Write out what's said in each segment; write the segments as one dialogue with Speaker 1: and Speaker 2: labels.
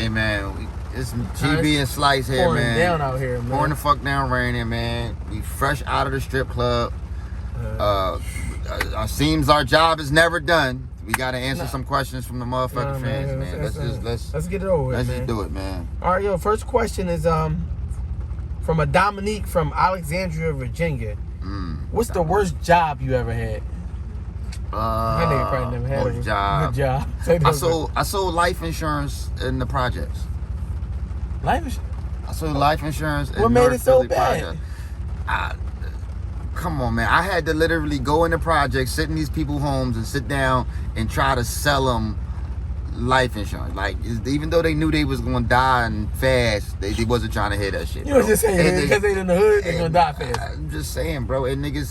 Speaker 1: Hey man, it's GB and Slice here,
Speaker 2: pouring
Speaker 1: man.
Speaker 2: Down out here, man.
Speaker 1: Pouring the fuck down raining, man. We fresh out of the strip club. Seems our job is never done. We gotta answer some questions from the motherfucking fans, man.
Speaker 2: Let's get it over with,
Speaker 1: Let's
Speaker 2: man.
Speaker 1: just do it, man.
Speaker 2: All right, yo. First question is from a Dominique from Alexandria, Virginia. What's the worst job you ever had? That nigga probably never had a
Speaker 1: job.
Speaker 2: Good job.
Speaker 1: I sold life insurance in the projects.
Speaker 2: Life insurance?
Speaker 1: I sold life insurance in
Speaker 2: What made
Speaker 1: North
Speaker 2: it so
Speaker 1: Philly
Speaker 2: bad?
Speaker 1: projects. Come on, man. I had to literally go in the projects, sit in these people's homes and sit down and try to sell them life insurance. Like, even though they knew they was going to die and fast, they wasn't trying to hear that shit.
Speaker 2: You was just saying because they in the hood, they going to die fast.
Speaker 1: I'm just saying, bro. And niggas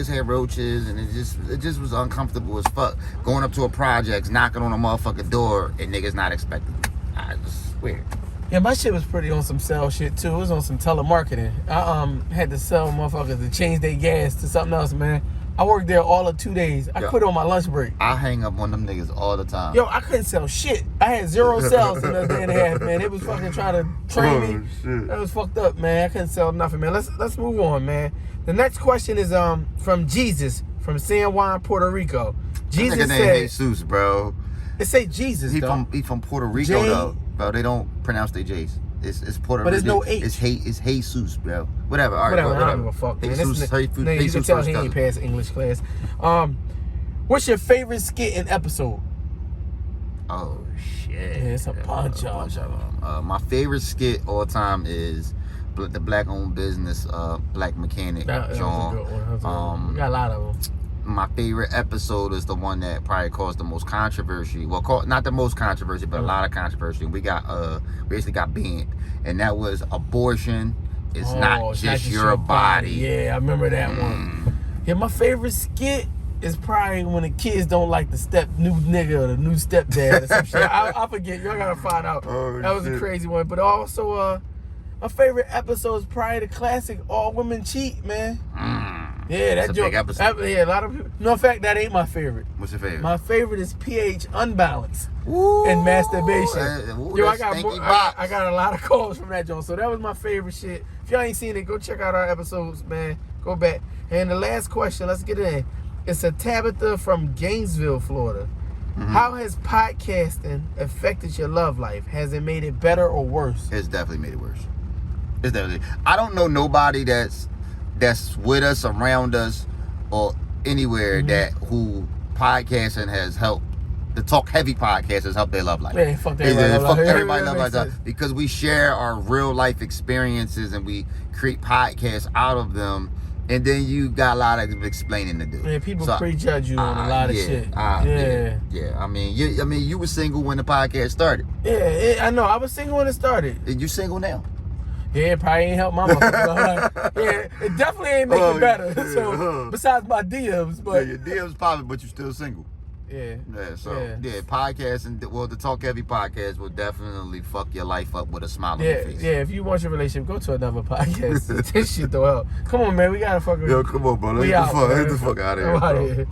Speaker 1: had roaches, and it just was uncomfortable as fuck. Going up to a projects, knocking on a motherfucking door, and niggas not expecting it. I just weird.
Speaker 2: Yeah, my shit was pretty on some sell shit too. It was on some telemarketing. I had to sell motherfuckers to change their gas to something else, man. I worked there all of 2 days. I quit on my lunch break.
Speaker 1: I hang up on them niggas all the time.
Speaker 2: Yo, I couldn't sell shit. I had 0 sales in a day and a half, man. It was fucking trying to train me.
Speaker 1: Shit.
Speaker 2: That was fucked up, man. I couldn't sell nothing, man. Let's move on, man. The next question is from Jesus from San Juan, Puerto Rico. Jesus
Speaker 1: nigga
Speaker 2: said,
Speaker 1: named Jesus, bro.
Speaker 2: It say Jesus,
Speaker 1: He
Speaker 2: though.
Speaker 1: from Puerto Rico, though. Bro, they don't pronounce their J's. It's Puerto Rico.
Speaker 2: But there's no H.
Speaker 1: It's Jesus, bro. Whatever. All right,
Speaker 2: Whatever.
Speaker 1: whatever.
Speaker 2: I don't give a fuck, man.
Speaker 1: Jesus,
Speaker 2: Nigga, you can tell he ain't passed English class. What's your favorite skit and episode?
Speaker 1: Oh shit!
Speaker 2: Yeah, it's a bunch of
Speaker 1: them. My favorite skit all time is the black-owned business, Black Mechanic.
Speaker 2: That was a good one. We got a lot of them.
Speaker 1: My favorite episode is the one that probably caused the most controversy. Well, not the most controversy, but a lot of controversy. We basically got banned, and that was abortion. It's not just your body.
Speaker 2: Yeah, I remember that one. Yeah, my favorite skit is probably when the kids don't like the new nigga or the new stepdad or some shit. I forget. Y'all gotta find out. That was a crazy one. But also, my favorite episode is probably the classic All Women Cheat, man. Yeah, that's a big episode. Yeah, a lot of people. No, in fact, that ain't my favorite.
Speaker 1: What's your favorite?
Speaker 2: My favorite is PH Unbalance and masturbation. Yo, I got a lot of calls from that joint. So that was my favorite shit. If y'all ain't seen it, go check out our episodes, man. Go back. And the last question, let's get it in. It's a Tabitha from Gainesville, Florida. How has podcasting affected your love life? Has it made it better or worse?
Speaker 1: It's definitely made it worse. It's definitely. I don't know nobody that's with us, around us, or anywhere who podcasting has helped. The Talk Heavy podcast has helped their love life.
Speaker 2: Yeah, fuck everybody
Speaker 1: love life because we share our real life experiences and we create podcasts out of them. And then you got a lot of explaining to do.
Speaker 2: Man, people prejudge you on a lot of shit.
Speaker 1: Yeah. I mean, you were single when the podcast started.
Speaker 2: Yeah, I know. I was single when it started.
Speaker 1: And you single now?
Speaker 2: Yeah, it probably ain't helped my motherfucker. Yeah, it definitely ain't make it better.
Speaker 1: Yeah.
Speaker 2: So besides my DMs, but
Speaker 1: your DMs popping, but you still single.
Speaker 2: Yeah.
Speaker 1: Podcasting. Well, the Talk Heavy podcast will definitely fuck your life up with a smile on your face.
Speaker 2: Yeah, if you want your relationship, go to another podcast. This shit though help. Come on, man, we gotta fucking.
Speaker 1: Yo, come on, bro. Let's get the fuck out of here, bro.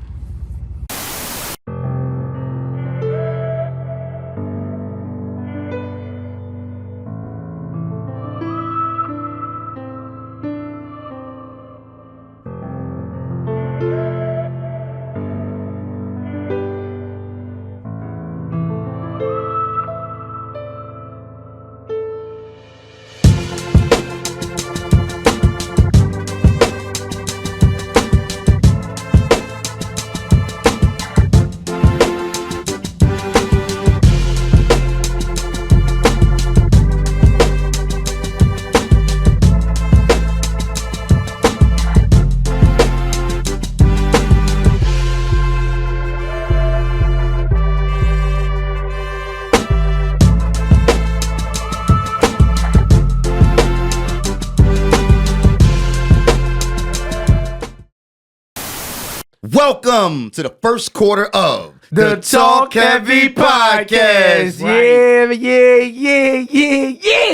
Speaker 1: Welcome to the first quarter of
Speaker 2: the Talk Heavy Podcast.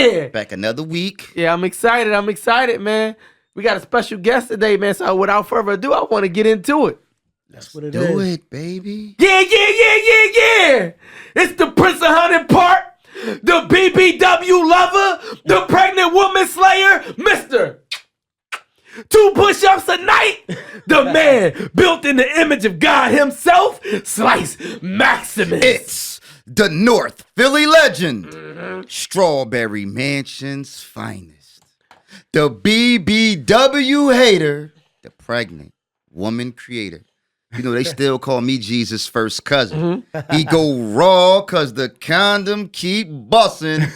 Speaker 2: Yeah.
Speaker 1: Back another week.
Speaker 2: Yeah, I'm excited, man. We got a special guest today, man. So without further ado, I want to get into it.
Speaker 1: That's what it is. Do it, baby.
Speaker 2: Yeah. It's the Prince of Hunting Park the BBW lover, the pregnant woman slayer, Mr. 2 push-ups a night, the man built in the image of God himself, Slice Maximus.
Speaker 1: It's the North Philly legend, Strawberry Mansion's finest, the BBW hater, the pregnant woman creator. You know, they still call me Jesus' first cousin. He go raw cause the condom keep busting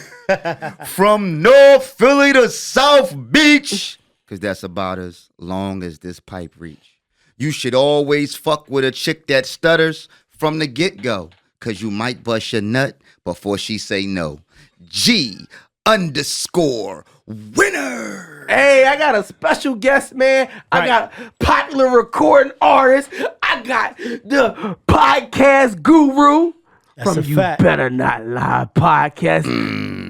Speaker 1: from North Philly to South Beach. Cause that's about as long as this pipe reach. You should always fuck with a chick that stutters from the get-go. Cause you might bust your nut before she say no. G_winner.
Speaker 2: Hey, I got a special guest, man. I got popular recording artist. I got the podcast guru from You
Speaker 3: fact.
Speaker 2: Better Not Lie podcast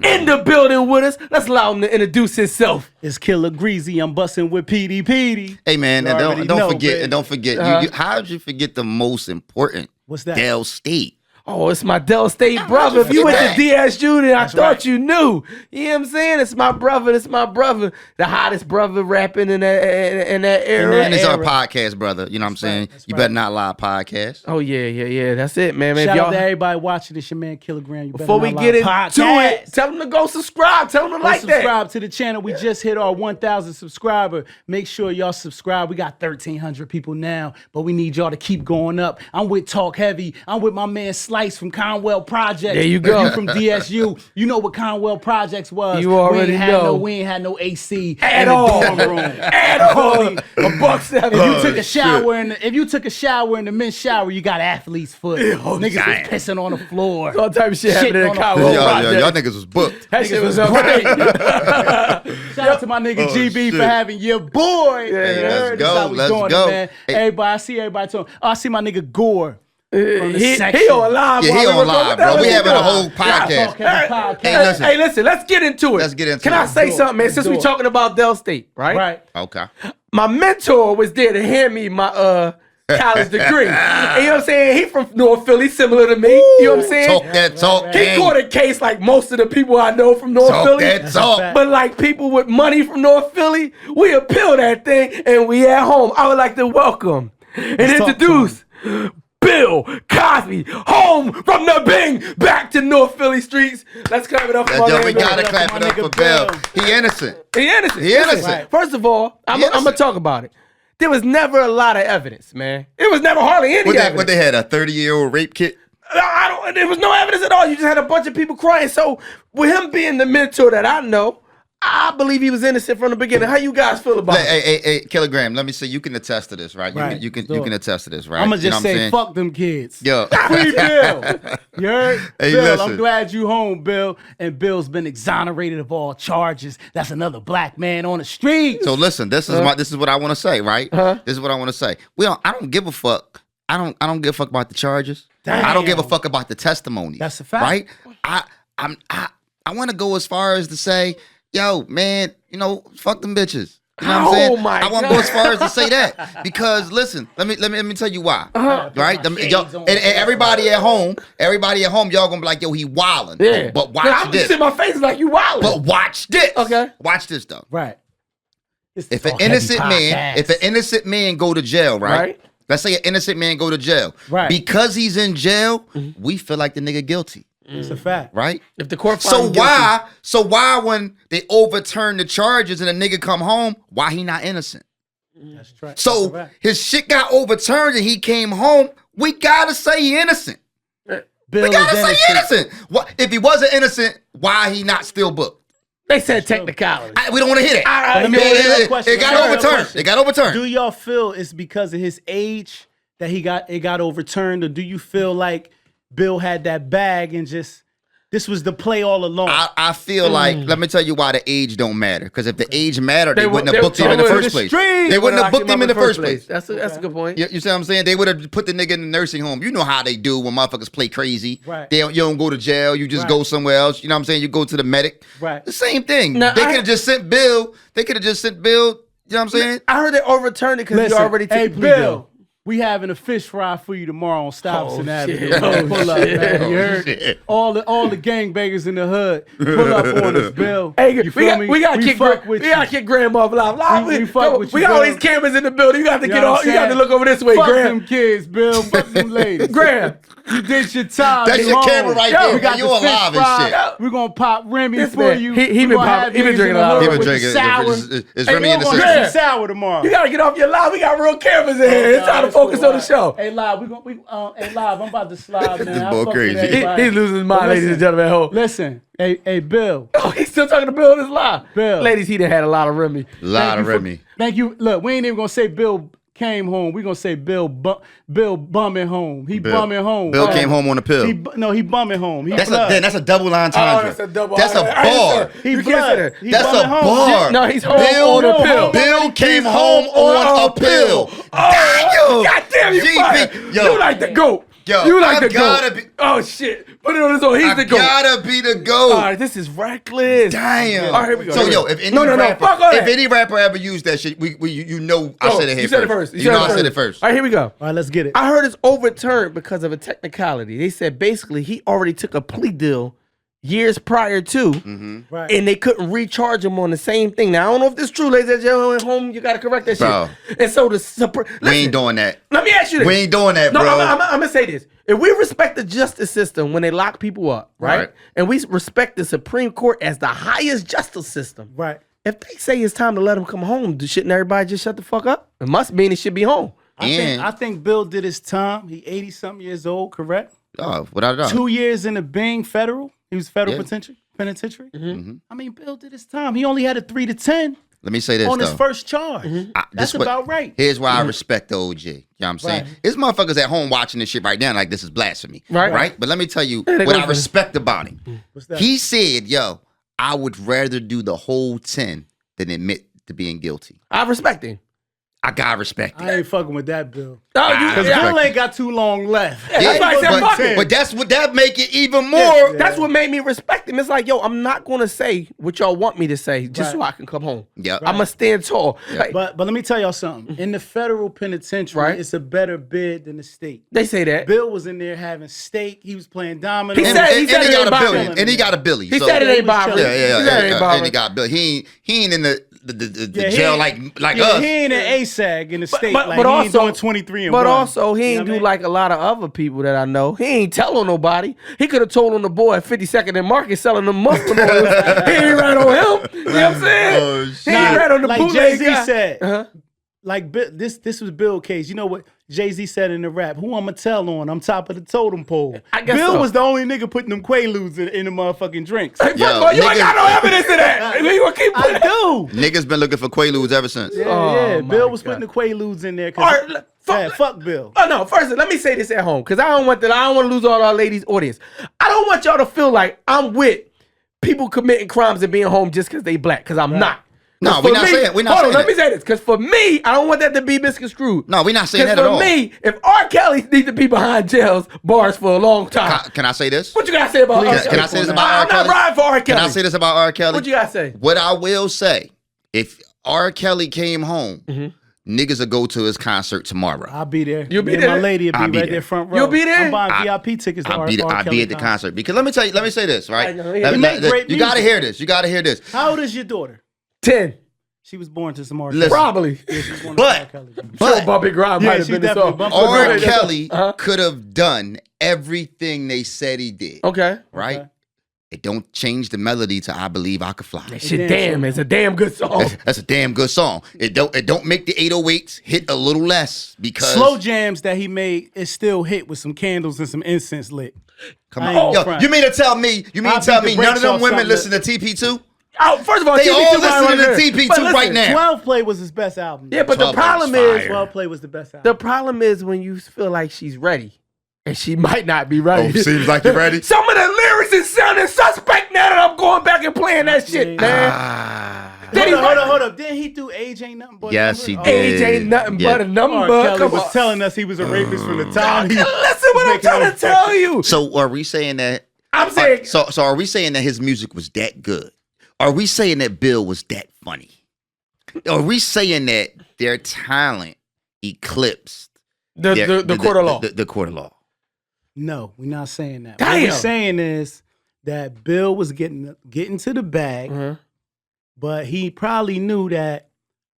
Speaker 2: in the building with us. Let's allow him to introduce himself.
Speaker 3: It's Killer Greasy. I'm busting with PD.
Speaker 1: Hey man,
Speaker 3: You
Speaker 1: and
Speaker 3: already
Speaker 1: don't
Speaker 3: know,
Speaker 1: forget,
Speaker 3: baby.
Speaker 1: and don't forget, how did you forget the most important?
Speaker 3: What's that?
Speaker 1: Dell State.
Speaker 2: Oh, it's my Del State brother. If you went to DSU, then I thought
Speaker 3: right.
Speaker 2: you knew. You know what I'm saying? It's my brother. It's my brother. The hottest brother rapping in that era.
Speaker 1: And it's our podcast, brother. You know what I'm saying?
Speaker 3: That's
Speaker 1: You
Speaker 3: right.
Speaker 1: better not lie podcast.
Speaker 2: Oh, yeah. That's it, man.
Speaker 3: Shout
Speaker 2: If
Speaker 3: out to everybody watching. It's your man Kilogram. You
Speaker 2: Before we
Speaker 3: Better Not
Speaker 2: get
Speaker 3: Lie
Speaker 2: into
Speaker 3: podcast.
Speaker 2: it, tell them to go subscribe. Tell them to
Speaker 3: Go
Speaker 2: like that.
Speaker 3: subscribe to the channel. We just hit our 1,000 subscriber. Make sure y'all subscribe. We got 1,300 people now, but we need y'all to keep going up. I'm with Talk Heavy. I'm with my man Slice from Conwell Projects.
Speaker 2: There you go.
Speaker 3: You from DSU. You know what Conwell Projects was.
Speaker 2: You already know.
Speaker 3: We ain't had no AC
Speaker 2: At
Speaker 3: in the
Speaker 2: all.
Speaker 3: dorm room.
Speaker 2: At all. $1.70.
Speaker 3: If you took a shower if you took a shower in the men's shower, you got athlete's foot. Niggas
Speaker 1: damn.
Speaker 3: was pissing on the floor.
Speaker 2: All type of shit happening
Speaker 3: Shitting
Speaker 2: in
Speaker 3: on the
Speaker 2: Conwell
Speaker 3: floor.
Speaker 2: Project.
Speaker 1: Y'all niggas was booked.
Speaker 2: That shit was great.
Speaker 3: Shout out to my nigga GB for
Speaker 1: shit.
Speaker 3: having your boy.
Speaker 1: Hey,
Speaker 3: You
Speaker 1: let's
Speaker 3: heard? This
Speaker 1: go,
Speaker 3: how we
Speaker 1: let's
Speaker 3: doing it,
Speaker 1: go.
Speaker 3: man.
Speaker 1: Hey.
Speaker 3: Everybody, I see everybody talking. Oh, I see my nigga Gore. From the
Speaker 2: He
Speaker 3: section.
Speaker 2: on live.
Speaker 1: Yeah,
Speaker 2: while
Speaker 1: he
Speaker 2: we
Speaker 1: on
Speaker 2: record.
Speaker 1: live,
Speaker 2: What the
Speaker 1: bro.
Speaker 2: hell
Speaker 1: We
Speaker 2: is he
Speaker 1: having a
Speaker 2: doing?
Speaker 1: whole podcast.
Speaker 3: Talk Heavy podcast.
Speaker 1: Hey, listen.
Speaker 2: Let's get into it.
Speaker 1: Let's get into
Speaker 2: Can
Speaker 1: it.
Speaker 2: I say
Speaker 3: Do it.
Speaker 2: something, man? Since
Speaker 3: Do
Speaker 2: we
Speaker 3: it.
Speaker 2: talking about Del State, right?
Speaker 3: Right.
Speaker 1: Okay.
Speaker 2: My mentor was there to hand me my college degree. And you know what I'm saying? He from North Philly, similar to me. You know what I'm saying?
Speaker 1: Talk that talk.
Speaker 2: He
Speaker 1: gang.
Speaker 2: caught a case like most of the people I know from North
Speaker 1: Talk
Speaker 2: Philly.
Speaker 1: that talk.
Speaker 2: But like people with money from North Philly, we appeal that thing and we at home. I would like to welcome and
Speaker 3: talk
Speaker 2: introduce Bill Cosby, home from the Bing, back to North Philly streets. Let's clap it up for my
Speaker 1: Yo,
Speaker 2: man
Speaker 1: we
Speaker 2: Bill.
Speaker 1: gotta
Speaker 3: up
Speaker 1: clap
Speaker 3: for
Speaker 1: it
Speaker 3: my
Speaker 1: up
Speaker 3: nigga
Speaker 1: for Bill.
Speaker 3: Bill.
Speaker 1: He innocent.
Speaker 2: He innocent.
Speaker 1: He innocent.
Speaker 2: Listen, first of all, I'm
Speaker 1: innocent.
Speaker 2: gonna talk about it. There was never a lot of evidence, man. It was never hardly any evidence.
Speaker 1: What they had, a 30-year-old rape kit?
Speaker 2: There was no evidence at all. You just had a bunch of people crying. So with him being the mentor that I know, I believe he was innocent from the beginning. How you guys feel about it?
Speaker 1: Hey, Kilogram, let me see. You can attest to this, right?
Speaker 3: Right.
Speaker 1: You can
Speaker 3: Do it.
Speaker 1: attest to this, right?
Speaker 3: I'm going
Speaker 1: You
Speaker 3: to
Speaker 1: know
Speaker 3: just
Speaker 1: what I'm
Speaker 3: say,
Speaker 1: saying?
Speaker 3: fuck them kids.
Speaker 1: Yo.
Speaker 3: Free Bill. You heard?
Speaker 1: Hey,
Speaker 3: Bill,
Speaker 1: listen.
Speaker 3: I'm glad you home, Bill. And Bill's been exonerated of all charges. That's another black man on the streets.
Speaker 1: So listen, this is what I want to say, right? This is what I want to say. I don't give a fuck. I don't give a fuck about the charges. I don't give a
Speaker 3: Damn.
Speaker 1: fuck about the testimony.
Speaker 3: That's a fact.
Speaker 1: Right? I want to go as far as to say, yo, man, fuck them bitches. You know what I'm saying?
Speaker 2: Oh, my
Speaker 1: I want to go as far as to say that because listen, let me tell you why. Right? And everybody at home, y'all gonna be like, yo, he wildin'.
Speaker 2: Yeah.
Speaker 1: But watch
Speaker 2: I'm
Speaker 1: this.
Speaker 2: just in my face like you wildin'.
Speaker 1: But watch this.
Speaker 2: Okay.
Speaker 1: Watch this though.
Speaker 3: Right. It's the
Speaker 1: If an
Speaker 3: Talk Heavy
Speaker 1: innocent man go to jail, right?
Speaker 2: Right.
Speaker 1: Let's say an innocent man go to jail.
Speaker 3: Right.
Speaker 1: Because he's in jail, we feel like the nigga guilty.
Speaker 3: It's a fact.
Speaker 1: Right?
Speaker 2: If the court
Speaker 1: So
Speaker 2: finds
Speaker 1: why when they overturn the charges and the nigga come home, why he not innocent?
Speaker 3: That's right.
Speaker 1: So
Speaker 3: That's a fact.
Speaker 1: his shit got overturned and he came home, we gotta say he innocent.
Speaker 3: Bill
Speaker 1: We
Speaker 3: is
Speaker 1: gotta say he innocent. What if he wasn't innocent, why he not still booked?
Speaker 2: they said technicality.
Speaker 1: We don't want to hear that.
Speaker 3: Let me ask you a question.
Speaker 1: It got
Speaker 3: Let me ask you a
Speaker 1: overturned.
Speaker 3: question.
Speaker 1: It got overturned.
Speaker 3: Do y'all feel it's because of his age that it got overturned, or do you feel like Bill had that bag and just this was the play all along?
Speaker 1: I feel like, let me tell you why the age don't matter. Because if the age mattered, they wouldn't have booked him
Speaker 2: they
Speaker 1: in the
Speaker 2: were
Speaker 1: first place.
Speaker 2: streets.
Speaker 1: They wouldn't have
Speaker 2: Lock
Speaker 1: booked him in the first place.
Speaker 2: That's a good point.
Speaker 1: You see what I'm saying? They would have put the nigga in the nursing home. You know how they do when motherfuckers play crazy.
Speaker 3: Right.
Speaker 1: You don't go to jail. You just
Speaker 3: Right.
Speaker 1: go somewhere else. You know what I'm saying? You go to the medic.
Speaker 3: Right.
Speaker 1: The same thing.
Speaker 2: Now,
Speaker 1: They could have just sent Bill. You know what I'm saying?
Speaker 2: I heard they overturned it because he
Speaker 3: Listen,
Speaker 2: already took
Speaker 3: hey
Speaker 2: the plea
Speaker 3: Bill,
Speaker 2: deal.
Speaker 3: We having a fish fry for you tomorrow on Stuyvesant Avenue.
Speaker 2: shit.
Speaker 3: Pull up, man. You heard?
Speaker 1: shit.
Speaker 3: All the gangbangers in the hood. Pull up on us, Bill.
Speaker 2: Hey,
Speaker 3: You feel me?
Speaker 2: we gotta kick Graham off live.
Speaker 3: We fuck with you,
Speaker 2: We got all
Speaker 3: Bill.
Speaker 2: these cameras in the building. You got to
Speaker 3: You
Speaker 2: get
Speaker 3: know
Speaker 2: all.
Speaker 3: what
Speaker 2: You
Speaker 3: I'm
Speaker 2: got to
Speaker 3: saying?
Speaker 2: look over this way,
Speaker 3: Fuck
Speaker 2: Graham.
Speaker 3: them kids, Bill. Fuck them ladies.
Speaker 2: Graham.
Speaker 3: You did your time.
Speaker 1: That's
Speaker 3: You
Speaker 1: your
Speaker 3: home.
Speaker 1: camera right
Speaker 2: Yo,
Speaker 1: there.
Speaker 3: We got
Speaker 1: Man. You
Speaker 3: the fish
Speaker 1: alive
Speaker 3: fry.
Speaker 1: and shit.
Speaker 3: We're gonna pop Remy
Speaker 2: This
Speaker 3: for
Speaker 2: man,
Speaker 3: you.
Speaker 2: he
Speaker 3: We
Speaker 2: been
Speaker 3: gonna
Speaker 2: popping-
Speaker 3: have
Speaker 2: he been
Speaker 3: niggas
Speaker 2: drinking
Speaker 3: in
Speaker 2: a
Speaker 3: the
Speaker 2: lot.
Speaker 3: hood
Speaker 2: He
Speaker 1: been
Speaker 3: with the
Speaker 1: drinking-
Speaker 3: sour.
Speaker 1: it's
Speaker 3: Hey,
Speaker 1: Remy
Speaker 3: we
Speaker 1: in the
Speaker 3: gonna
Speaker 1: system.
Speaker 3: get some sour tomorrow.
Speaker 2: You gotta get off your live. We got real cameras in here. It's
Speaker 3: Nah,
Speaker 2: time to
Speaker 3: it's
Speaker 2: focus
Speaker 3: cool.
Speaker 2: on the show.
Speaker 3: Hey, live. Hey, live. I'm about to slide, man.
Speaker 1: This
Speaker 3: I
Speaker 1: boy
Speaker 3: fuck with
Speaker 1: crazy.
Speaker 3: everybody.
Speaker 2: He's losing his mind,
Speaker 3: But
Speaker 2: ladies and
Speaker 3: listen,
Speaker 2: gentlemen at home.
Speaker 3: Listen, hey, Bill.
Speaker 2: Oh, he's still talking to Bill in his live.
Speaker 3: Bill.
Speaker 2: Ladies, he done had a lot of Remy.
Speaker 1: Lot of Remy.
Speaker 3: Thank you. Look, we ain't even gonna say Bill came home. We gonna say Bill bumming home. He bumming home.
Speaker 1: Bill came home on a pill.
Speaker 3: He bumming home. He
Speaker 1: That's
Speaker 3: blood.
Speaker 1: a double entendre.
Speaker 2: that's a double.
Speaker 1: That's a bar.
Speaker 3: He
Speaker 2: You can't
Speaker 3: blood.
Speaker 2: say that.
Speaker 3: He
Speaker 1: That's a
Speaker 3: bumming home.
Speaker 1: bar.
Speaker 2: No, he's home
Speaker 1: Bill,
Speaker 2: on a pill.
Speaker 1: Bill came home on a pill.
Speaker 2: Oh,
Speaker 1: Damn.
Speaker 2: God damn you,
Speaker 1: GB.
Speaker 2: fired.
Speaker 1: Yo.
Speaker 2: You like the GOAT.
Speaker 1: Yo,
Speaker 2: you like
Speaker 1: I
Speaker 2: the
Speaker 1: gotta
Speaker 2: GOAT.
Speaker 1: be-
Speaker 2: Oh, shit. Put it on his own. He's
Speaker 1: I
Speaker 2: the GOAT.
Speaker 1: gotta be the GOAT.
Speaker 2: All right, this is reckless.
Speaker 1: Damn.
Speaker 2: All right, here we go.
Speaker 1: So
Speaker 2: Here we
Speaker 1: yo,
Speaker 2: go.
Speaker 1: if any
Speaker 2: No,
Speaker 1: rapper,
Speaker 2: fuck all
Speaker 1: if
Speaker 2: that.
Speaker 1: any rapper ever used that shit, you know I
Speaker 2: Oh,
Speaker 1: said it here
Speaker 2: you said it first.
Speaker 1: You know I said it first.
Speaker 2: All right, here we go.
Speaker 3: All right, let's get it.
Speaker 2: I heard it's overturned because of a technicality. They said basically he already took a plea deal years prior to,
Speaker 3: Right.
Speaker 2: and they couldn't recharge him on the same thing. Now I don't know if this is true, ladies and gentlemen at home. You got to correct that
Speaker 1: Bro.
Speaker 2: shit. And so
Speaker 1: We ain't doing that.
Speaker 2: Let me ask you this.
Speaker 1: We ain't doing that,
Speaker 2: No,
Speaker 1: bro.
Speaker 2: I'm gonna say this. If we respect the justice system when they lock people up, right?
Speaker 1: Right.
Speaker 2: And we respect the Supreme Court as the highest justice system,
Speaker 3: Right.
Speaker 2: if they say it's time to let him come home, shouldn't everybody just shut the fuck up? It must mean he should be home.
Speaker 3: I think Bill did his time. He 80-something years old, correct?
Speaker 1: Oh, without a doubt.
Speaker 3: 2 years in the Bing federal. He was federal
Speaker 1: Yeah.
Speaker 3: penitentiary. I mean, Bill did his time. He only had a 3 to 10
Speaker 1: Let me say this
Speaker 3: on
Speaker 1: though.
Speaker 3: his first charge. That's about right.
Speaker 1: Here's why I respect the OG. You know what I'm saying?
Speaker 3: Right.
Speaker 1: It's motherfuckers at home watching this shit right now like this is blasphemy.
Speaker 2: Right.
Speaker 1: Right? But let me tell you
Speaker 2: they
Speaker 1: what
Speaker 2: go
Speaker 1: I
Speaker 2: for it.
Speaker 1: respect about him.
Speaker 3: What's that?
Speaker 1: He said, yo, I would rather do the whole 10 than admit to being guilty.
Speaker 2: I respect him.
Speaker 1: I gotta respect it.
Speaker 3: I ain't fucking with that, Bill.
Speaker 2: Oh, you,
Speaker 3: Because
Speaker 2: yeah,
Speaker 3: Bill ain't got too long left.
Speaker 2: that's why I said fuck it.
Speaker 1: but that's what that make it even more.
Speaker 2: That's what made me respect him. It's like, yo, I'm not gonna say what y'all want me to say just so
Speaker 3: Right.
Speaker 2: I can come home.
Speaker 1: Yep.
Speaker 2: I'm gonna stand tall. Like,
Speaker 3: But let me tell y'all something. In the federal penitentiary,
Speaker 2: Right.
Speaker 3: it's a better bid than the state.
Speaker 2: they say that.
Speaker 3: Bill was in there having steak. He was playing dominoes.
Speaker 2: He
Speaker 1: And,
Speaker 2: said-
Speaker 1: and-
Speaker 2: he
Speaker 1: and
Speaker 2: said
Speaker 1: he
Speaker 2: it
Speaker 1: got
Speaker 2: ain't
Speaker 1: a
Speaker 2: bothering
Speaker 1: billion.
Speaker 3: him.
Speaker 1: And he got a billy.
Speaker 2: He
Speaker 1: so.
Speaker 2: said it ain't
Speaker 3: was
Speaker 2: bothering.
Speaker 3: chilling.
Speaker 1: Yeah,
Speaker 2: He said it ain't
Speaker 1: and
Speaker 2: bothering.
Speaker 1: he got a bill. He ain't in the
Speaker 3: Yeah, he
Speaker 1: jail
Speaker 3: ain't-
Speaker 1: like
Speaker 3: yeah,
Speaker 1: us.
Speaker 3: He ain't an ASAG in the state.
Speaker 2: but
Speaker 3: like, he ain't
Speaker 2: also-
Speaker 3: doing 23 and
Speaker 2: But
Speaker 3: 1.
Speaker 2: also, he
Speaker 3: You
Speaker 2: ain't
Speaker 3: know
Speaker 2: do
Speaker 3: what I mean?
Speaker 2: like a lot of other people that I know. He ain't tell on nobody. He could have told on the boy at 52nd and Market selling the muffin oils. He ain't right on him. You know what I'm saying?
Speaker 1: Oh,
Speaker 2: He
Speaker 1: shit.
Speaker 2: ain't right on the
Speaker 3: like
Speaker 2: bootleg
Speaker 3: Jay-Z
Speaker 2: guy.
Speaker 3: said.
Speaker 2: Uh-huh.
Speaker 3: Like this was Bill case. You know what Jay-Z said in the rap? Who I'ma tell on? I'm top of the totem pole.
Speaker 2: I guess
Speaker 3: Bill
Speaker 2: so.
Speaker 3: was the only nigga putting them Quaaludes in the motherfucking drinks.
Speaker 2: Hey, first of all, you ain't
Speaker 1: niggas-
Speaker 2: got no evidence of that. You gonna keep
Speaker 3: I
Speaker 2: putting
Speaker 3: do.
Speaker 1: Niggas been looking for Quaaludes ever since.
Speaker 3: Yeah,
Speaker 2: Oh,
Speaker 3: yeah.
Speaker 2: my
Speaker 3: Bill was
Speaker 2: God.
Speaker 3: putting the Quaaludes in there.
Speaker 2: All right,
Speaker 3: Fuck Bill.
Speaker 2: Oh no! First, let me say this at home because I don't want to lose all our ladies' audience. I don't want y'all to feel like I'm with people committing crimes and being home just because they black. Because I'm not.
Speaker 1: No,
Speaker 2: 'Cause
Speaker 1: we're
Speaker 2: for
Speaker 1: not
Speaker 2: me-
Speaker 1: saying- we're not
Speaker 2: hold on,
Speaker 1: saying
Speaker 2: let me say this. Because for me, I don't want that to be misconstrued.
Speaker 1: No, we're not saying
Speaker 2: Because
Speaker 1: that at
Speaker 2: for
Speaker 1: all.
Speaker 2: me, if R. Kelly needs to be behind jails bars for a long time,
Speaker 1: Can I say this?
Speaker 2: what you gotta say about R.
Speaker 3: Please,
Speaker 2: Kelly?
Speaker 1: Can I say this about
Speaker 2: I'm
Speaker 1: R.
Speaker 2: not
Speaker 1: Kelly?
Speaker 2: riding for R. Kelly.
Speaker 1: Can I say this about R. Kelly?
Speaker 2: What you gotta say?
Speaker 1: What I will say, if R. Kelly came home, niggas will go to his concert tomorrow.
Speaker 3: I'll be there.
Speaker 2: You'll be
Speaker 3: Me and
Speaker 2: there?
Speaker 3: My lady will
Speaker 1: I'll
Speaker 3: be
Speaker 1: be
Speaker 3: right
Speaker 1: there.
Speaker 3: there front row.
Speaker 2: You'll be there?
Speaker 3: I'm buying VIP tickets to
Speaker 1: I'll
Speaker 3: R.
Speaker 1: be
Speaker 3: Kelly
Speaker 1: at the concert. Because let me say this, right?
Speaker 2: I know, yeah. He
Speaker 3: make great
Speaker 1: You gotta
Speaker 3: music.
Speaker 1: hear this. You gotta hear this.
Speaker 3: How old is your daughter?
Speaker 2: 10.
Speaker 3: She was born to some R.
Speaker 1: Listen.
Speaker 3: Kelly.
Speaker 2: Probably.
Speaker 3: Yeah, she was born
Speaker 1: But-
Speaker 3: to R. Kelly.
Speaker 1: But
Speaker 2: Bobby Grimes
Speaker 3: Yeah,
Speaker 2: might have
Speaker 3: she
Speaker 2: been this
Speaker 3: definitely
Speaker 2: off.
Speaker 3: bumped
Speaker 1: R.
Speaker 3: Right, that's
Speaker 1: Kelly could have done everything they said he did.
Speaker 2: Okay.
Speaker 1: Right?
Speaker 3: Okay.
Speaker 1: It don't change the melody to I Believe I Could Fly.
Speaker 2: Shit,
Speaker 3: damn
Speaker 2: damn,
Speaker 3: sure.
Speaker 2: it's a damn good song.
Speaker 1: That's a damn good song. It don't make the 808s hit a little less because
Speaker 3: Slow jams that he made is still hit with some candles and some incense lit.
Speaker 1: come
Speaker 3: I
Speaker 1: on.
Speaker 3: ain't
Speaker 1: Yo,
Speaker 3: front.
Speaker 1: you mean to tell me
Speaker 3: I'll beat the
Speaker 1: none of
Speaker 3: brakes
Speaker 1: them
Speaker 3: off
Speaker 1: women
Speaker 3: something
Speaker 1: listen to TP2?
Speaker 2: Oh, first of all,
Speaker 1: They
Speaker 2: TP2
Speaker 1: all
Speaker 2: might
Speaker 1: listening to
Speaker 2: wanna hear.
Speaker 1: TP2
Speaker 2: But listen,
Speaker 1: right now.
Speaker 3: 12 Play was his best album.
Speaker 2: Yeah, but the
Speaker 1: 12
Speaker 2: problem
Speaker 1: was
Speaker 2: is,
Speaker 1: fire.
Speaker 3: 12 Play was the best album.
Speaker 2: the problem is when you feel like she's ready, and she might not be ready.
Speaker 1: Oh, seems like you're ready.
Speaker 2: Some of the lyrics is sounding suspect now that I'm going back and playing that shit, man.
Speaker 3: Hold up. Didn't he do Age Ain't Nothing But a
Speaker 1: Yes,
Speaker 3: Number?
Speaker 1: he
Speaker 3: Oh,
Speaker 1: did.
Speaker 2: Age ain't nothing
Speaker 1: Yeah.
Speaker 2: but a number.
Speaker 3: R. Kelly
Speaker 2: Come
Speaker 3: was
Speaker 2: on.
Speaker 3: telling us he was a rapist from the time he
Speaker 2: Listen what I'm
Speaker 3: making
Speaker 2: trying to
Speaker 3: those
Speaker 2: tell you.
Speaker 1: So are we saying that?
Speaker 2: I'm saying,
Speaker 1: So are we saying that his music was that good? Are we saying that Bill was that funny? Are we saying that their talent eclipsed
Speaker 2: The court of law.
Speaker 1: The court of law.
Speaker 3: No, we're not saying that.
Speaker 2: Damn.
Speaker 3: What we're saying is that Bill was getting to the bag, but he probably knew that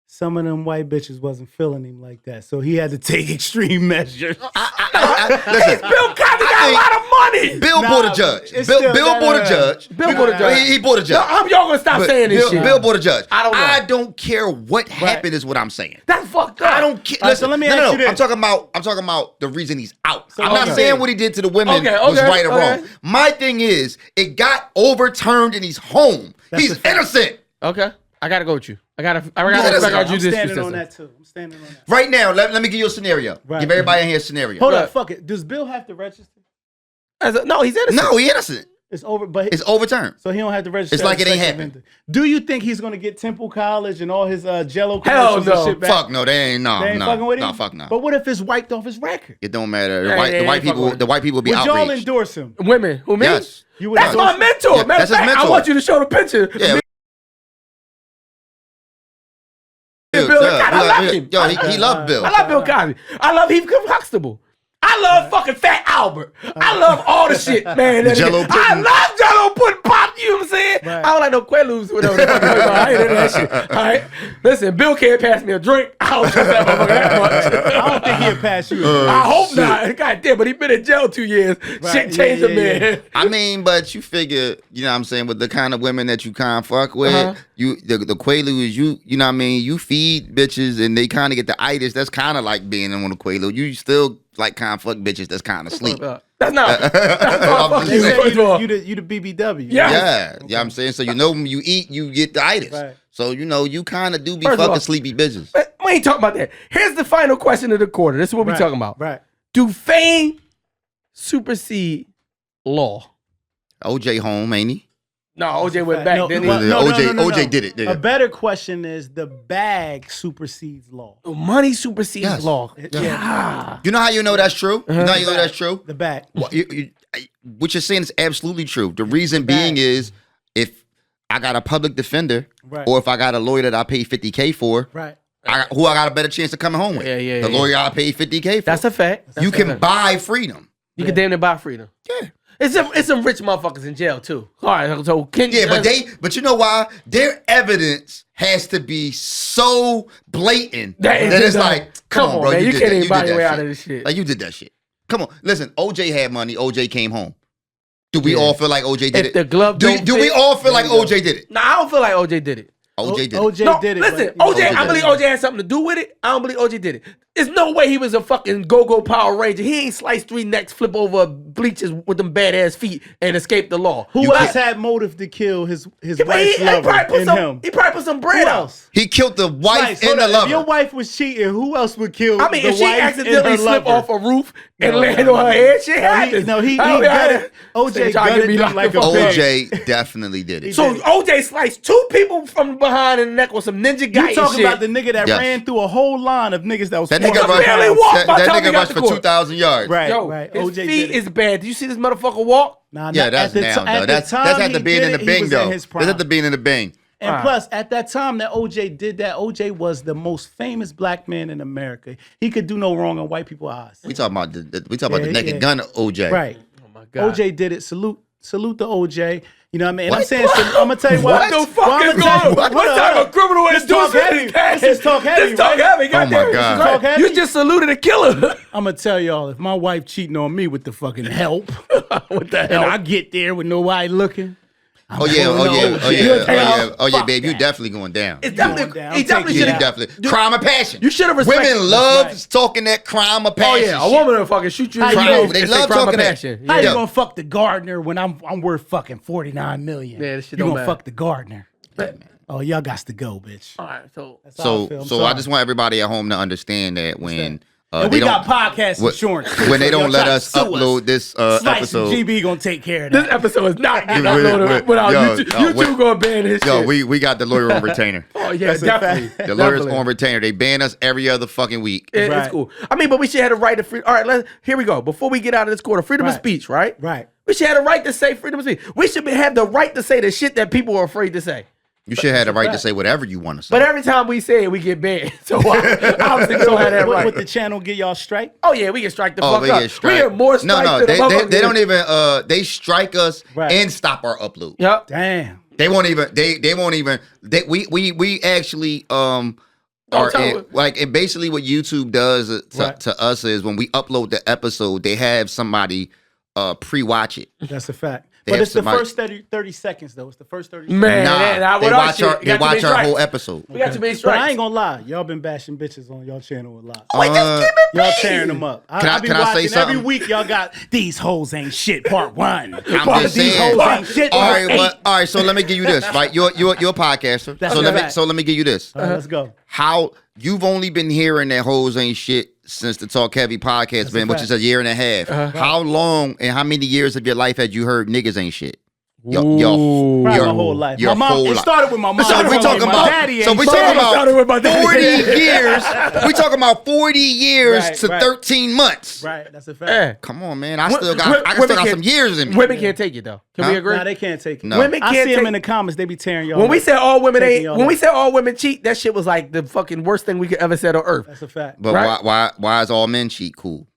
Speaker 3: some of them white bitches wasn't feeling him like that, so he had to take extreme measures.
Speaker 1: Listen,
Speaker 2: Bill Cosby got a lot of money.
Speaker 1: Bill bought a judge. Bill bought a judge.
Speaker 2: Bill bought a judge.
Speaker 1: He bought a judge.
Speaker 2: No, y'all gonna stop saying this shit.
Speaker 1: Bill bought a judge.
Speaker 2: I don't know.
Speaker 1: I don't care what happened is what I'm saying.
Speaker 2: That's fucked up.
Speaker 1: I don't care.
Speaker 3: Right, so let me ask you this.
Speaker 1: I'm talking about the reason he's out. I'm not
Speaker 3: okay.
Speaker 1: saying what he did to the women
Speaker 2: Okay,
Speaker 1: was right or
Speaker 2: okay.
Speaker 1: wrong. My thing is, it got overturned and he's home. He's innocent.
Speaker 2: Okay, I gotta go with you. I gotta
Speaker 1: I'm
Speaker 3: standing on that too. I'm standing on that.
Speaker 1: Right now, let me give you a scenario.
Speaker 3: Right.
Speaker 1: Give everybody in here a scenario.
Speaker 3: Hold up, fuck it. Does Bill have to register?
Speaker 2: No, he's innocent.
Speaker 1: No, he's innocent.
Speaker 3: It's over, but
Speaker 1: It's overturned.
Speaker 3: so he don't have to register.
Speaker 1: It's like
Speaker 3: as
Speaker 1: it ain't
Speaker 3: sex
Speaker 1: happened.
Speaker 3: offender. Do you think he's gonna get Temple College and all his Jello
Speaker 2: Hell
Speaker 3: commercials
Speaker 2: no.
Speaker 3: and shit back?
Speaker 1: Fuck no, they ain't
Speaker 3: They ain't fucking with him.
Speaker 1: No, fuck no.
Speaker 3: But what if it's wiped off his record?
Speaker 1: It don't matter.
Speaker 2: Yeah,
Speaker 1: The white people be
Speaker 3: Would y'all
Speaker 1: outraged.
Speaker 3: endorse him?
Speaker 2: Women. Who, me?
Speaker 1: Yes.
Speaker 3: You would
Speaker 2: That's
Speaker 3: endorse
Speaker 2: my
Speaker 3: him?
Speaker 2: mentor.
Speaker 1: Yeah,
Speaker 2: Matter
Speaker 1: that's
Speaker 2: of
Speaker 1: his
Speaker 2: fact, I
Speaker 1: mentor.
Speaker 2: want you to show the picture.
Speaker 1: Yeah.
Speaker 2: Bill Cosby. I love him.
Speaker 1: Yo, he loved Bill.
Speaker 2: I love Bill Cosby. I love Heath Huxtable. I love fucking Fat Albert. I love all the shit, man.
Speaker 1: Jello pudding.
Speaker 2: I love Jello pudding pop. You know what I'm saying?
Speaker 3: Right.
Speaker 2: I don't like no Quaaludes. Whatever the fuck you talking about. I ain't into that shit. All right. Listen, Bill can't pass me a drink. I don't trust that motherfucker that much.
Speaker 3: I don't think he'll pass you.
Speaker 2: I hope not. God damn, but he been in jail 2 years. Shit changed him, man.
Speaker 1: I mean, but you figure, you know what I'm saying, with the kind of women that you kind of fuck with, the Quaaludes, you know what I mean, you feed bitches and they kind of get the itis. That's kind of like being on a Quaalude. You still like kind of fuck bitches that's kind of sleep.
Speaker 2: That's not. That's not fuck you. First of all.
Speaker 3: You the BBW.
Speaker 2: Yeah.
Speaker 1: Yeah, you know what I'm saying? So you know when you eat, you get the itis.
Speaker 3: Right.
Speaker 1: So you know, you kind of do be
Speaker 2: First of
Speaker 1: fucking
Speaker 2: all,
Speaker 1: sleepy bitches.
Speaker 2: We ain't talking about that. Here's the final question of the quarter. This is what we talking about.
Speaker 3: Right.
Speaker 2: Do fame supersede law?
Speaker 1: OJ home, ain't he?
Speaker 2: No, OJ went back,
Speaker 3: No,
Speaker 2: didn't he?
Speaker 3: well,
Speaker 1: OJ did it.
Speaker 3: A better question is the bag supersedes law.
Speaker 2: Money supersedes
Speaker 1: Yes.
Speaker 2: law.
Speaker 3: Yeah.
Speaker 1: You know how you know that's true? You know how you know that's true?
Speaker 3: The bag.
Speaker 1: What you're saying is absolutely true. The reason being is if I got a public defender or if I got a lawyer that I pay $50K for,
Speaker 3: Right.
Speaker 1: I got a better chance of coming home with. The lawyer I paid $50K for.
Speaker 2: That's a fact.
Speaker 1: You can buy freedom.
Speaker 2: You can damn near buy freedom.
Speaker 1: Yeah.
Speaker 2: It's some rich motherfuckers in jail too. All right, so
Speaker 1: but you know why? Their evidence has to be so blatant that it's like, come on, bro,
Speaker 2: man, you
Speaker 1: did
Speaker 2: can't
Speaker 1: that.
Speaker 2: even buy
Speaker 1: did
Speaker 2: your way
Speaker 1: that
Speaker 2: out
Speaker 1: shit.
Speaker 2: of this shit.
Speaker 1: Like you did that shit. Come on, listen. OJ had money. OJ came home. Do we all feel like OJ did
Speaker 2: If
Speaker 1: it?
Speaker 2: the glove
Speaker 1: do
Speaker 2: don't
Speaker 1: we
Speaker 2: fit,
Speaker 1: all feel like OJ did it?
Speaker 2: Nah, I don't feel like OJ did it.
Speaker 1: OJ did it.
Speaker 3: OJ did it.
Speaker 2: Listen,
Speaker 3: but,
Speaker 2: OJ, I believe OJ had something to do with it. I don't believe OJ did it. There's no way he was a fucking go-go Power Ranger. He ain't sliced 3 necks, flip over bleachers with them badass feet and escape the law.
Speaker 3: Who else had motive to kill his wife's lover and him?
Speaker 2: He probably put some bread
Speaker 3: Who
Speaker 2: out.
Speaker 3: else?
Speaker 1: He killed the wife and the
Speaker 3: If
Speaker 1: lover.
Speaker 3: your wife was cheating, who else would kill
Speaker 2: I mean,
Speaker 3: the
Speaker 2: if she
Speaker 3: wife
Speaker 2: accidentally
Speaker 3: and her
Speaker 2: slip
Speaker 3: lover?
Speaker 2: off a roof and land on her head, shit happens.
Speaker 3: He gutted. OJ gutted him like a pig.
Speaker 1: OJ definitely did it.
Speaker 2: So OJ sliced 2 people from behind in the neck with some ninja guy.
Speaker 3: You talking
Speaker 2: shit.
Speaker 3: about the nigga that ran through a whole line of niggas that was
Speaker 1: That nigga
Speaker 3: sparring.
Speaker 2: barely
Speaker 1: rushed.
Speaker 2: walked by the
Speaker 1: That
Speaker 2: time he
Speaker 1: nigga
Speaker 2: got
Speaker 1: rushed
Speaker 2: to
Speaker 1: for
Speaker 2: court.
Speaker 1: 2,000 yards.
Speaker 3: Right,
Speaker 2: Yo,
Speaker 3: right.
Speaker 2: his
Speaker 3: OJ
Speaker 2: feet
Speaker 3: did it.
Speaker 2: is bad. Do you see this motherfucker walk?
Speaker 3: Nah,
Speaker 1: Yeah,
Speaker 3: at
Speaker 1: that's
Speaker 3: the
Speaker 1: now
Speaker 3: at
Speaker 1: though.
Speaker 3: the
Speaker 1: That's
Speaker 3: time
Speaker 1: after
Speaker 3: he
Speaker 1: being
Speaker 3: did
Speaker 1: in the
Speaker 3: it, he
Speaker 1: Bing
Speaker 3: was
Speaker 1: though.
Speaker 3: in his
Speaker 1: That's
Speaker 3: prime.
Speaker 1: after being in the Bing.
Speaker 3: And plus, at that time that OJ did that, OJ was the most famous black man in America. He could do no wrong in white people's eyes.
Speaker 1: We talking about the naked
Speaker 3: yeah.
Speaker 1: gun OJ.
Speaker 3: Right.
Speaker 2: Oh my God.
Speaker 3: OJ did it. Salute to OJ. You know what I mean? And
Speaker 1: What?
Speaker 3: I'm saying, I'm gonna tell you what.
Speaker 2: What the fuck is going on? What type of criminal
Speaker 3: This talk heavy. This is talk heavy.
Speaker 2: This talk heavy.
Speaker 1: Oh my God.
Speaker 3: Talk heavy.
Speaker 2: You just saluted a killer.
Speaker 3: I'm gonna tell y'all, if my wife cheating on me with the fucking help,
Speaker 2: What the
Speaker 3: and
Speaker 2: hell?
Speaker 3: I get there with nobody looking.
Speaker 1: Oh yeah, babe, you definitely going down.
Speaker 2: It's
Speaker 1: You
Speaker 2: definitely,
Speaker 3: down.
Speaker 2: he definitely
Speaker 3: Take
Speaker 2: should
Speaker 3: it
Speaker 2: have.
Speaker 1: definitely crime of passion.
Speaker 2: You should have respected.
Speaker 1: Women love
Speaker 3: right.
Speaker 1: talking that crime of
Speaker 2: Oh
Speaker 1: passion.
Speaker 2: yeah, a
Speaker 1: shit.
Speaker 2: woman will fucking shoot you in the
Speaker 3: How you
Speaker 2: mouth
Speaker 3: know?
Speaker 2: and
Speaker 1: They
Speaker 2: say
Speaker 1: love
Speaker 2: crime of
Speaker 1: talking that.
Speaker 2: passion.
Speaker 3: How
Speaker 2: Yeah.
Speaker 3: you gonna fuck the gardener when I'm worth fucking $49 million?
Speaker 2: Yeah, this shit
Speaker 3: you
Speaker 2: don't
Speaker 3: gonna
Speaker 2: matter.
Speaker 3: fuck the gardener? Oh, y'all got to go, bitch.
Speaker 2: All right, so
Speaker 3: That's how I feel. I'm
Speaker 1: So I
Speaker 3: sorry.
Speaker 1: just want everybody at home to understand that when
Speaker 3: and
Speaker 1: they
Speaker 3: we got
Speaker 1: don't
Speaker 3: podcast insurance.
Speaker 1: when they
Speaker 3: Y'all
Speaker 1: don't let
Speaker 3: try to
Speaker 1: us
Speaker 3: sue
Speaker 1: upload this
Speaker 3: Slice and
Speaker 1: episode.
Speaker 3: GB gonna take care of
Speaker 2: this
Speaker 3: that.
Speaker 2: episode is not getting
Speaker 1: Wait,
Speaker 2: uploaded without
Speaker 1: yo,
Speaker 2: YouTube gonna ban this
Speaker 1: Yo,
Speaker 2: shit.
Speaker 1: we got the lawyer on retainer.
Speaker 2: Oh yeah,
Speaker 3: That's a
Speaker 2: definitely.
Speaker 3: fact.
Speaker 1: The lawyer's
Speaker 2: Definitely.
Speaker 1: on retainer. They ban us every other fucking week.
Speaker 2: It's
Speaker 3: Right.
Speaker 2: cool. I mean, but we should have a right to free. All right, here we go. Before we get out of this quarter, freedom of
Speaker 3: Right.
Speaker 2: speech, right?
Speaker 3: Right.
Speaker 2: We should have a right to say freedom of speech. We should have the right to say the shit that people are afraid to say.
Speaker 1: You should have the right to say whatever you want to say.
Speaker 2: But every time we say it, we get banned. So obviously we don't have that right.
Speaker 3: Would the channel get y'all strike?
Speaker 2: Oh yeah, we get strike the fuck up.
Speaker 1: Get strike.
Speaker 2: We get more strikes.
Speaker 1: No,
Speaker 2: than
Speaker 1: they don't even. They strike us and stop our upload.
Speaker 2: Yep.
Speaker 3: Damn.
Speaker 1: They won't even. They won't even. We actually like, and basically what YouTube does to us is when we upload the episode, they have somebody pre-watch it.
Speaker 3: That's a fact. But it's the first 30 seconds, though. It's the first 30 seconds.
Speaker 2: Man,
Speaker 1: they watch our whole episode.
Speaker 2: We got too many strikes.
Speaker 3: But I ain't gonna lie. Y'all been bashing bitches on y'all channel a lot.
Speaker 2: Wait, just keep it
Speaker 3: y'all tearing them up. I be
Speaker 1: can I say
Speaker 3: watching
Speaker 1: something?
Speaker 3: every week. Y'all got these hoes ain't shit part 1.
Speaker 1: I'm just
Speaker 3: these
Speaker 1: saying.
Speaker 3: hoes ain't shit
Speaker 1: All
Speaker 3: part
Speaker 1: right,
Speaker 3: 8.
Speaker 1: all right. So let me give you this. Right, you're a podcaster. So let me give you this.
Speaker 3: All right, let's go.
Speaker 1: How you've only been hearing that hoes ain't shit since the Talk Heavy podcast, man, which is a year and a half. How long and how many years of your life had you heard niggas ain't shit?
Speaker 3: My whole life.
Speaker 1: Your
Speaker 3: my mom,
Speaker 1: whole
Speaker 3: it
Speaker 1: life.
Speaker 3: started with my mom.
Speaker 1: So we talking about. So we talking about 40 years. We talking about 40 years to 13 months.
Speaker 3: Right, that's a fact.
Speaker 1: Come on, man. I still got some years in me.
Speaker 2: Women can't take it though. Can we agree?
Speaker 3: Nah, they can't take it.
Speaker 1: No.
Speaker 2: Women can't
Speaker 3: I see them
Speaker 2: take
Speaker 3: in the comments. They be tearing y'all.
Speaker 2: When we said all women ain't,
Speaker 3: y'all
Speaker 2: when we said all women cheat, that shit was like the fucking worst thing we could ever said on earth.
Speaker 3: That's a fact.
Speaker 1: But why is all men cheat cool?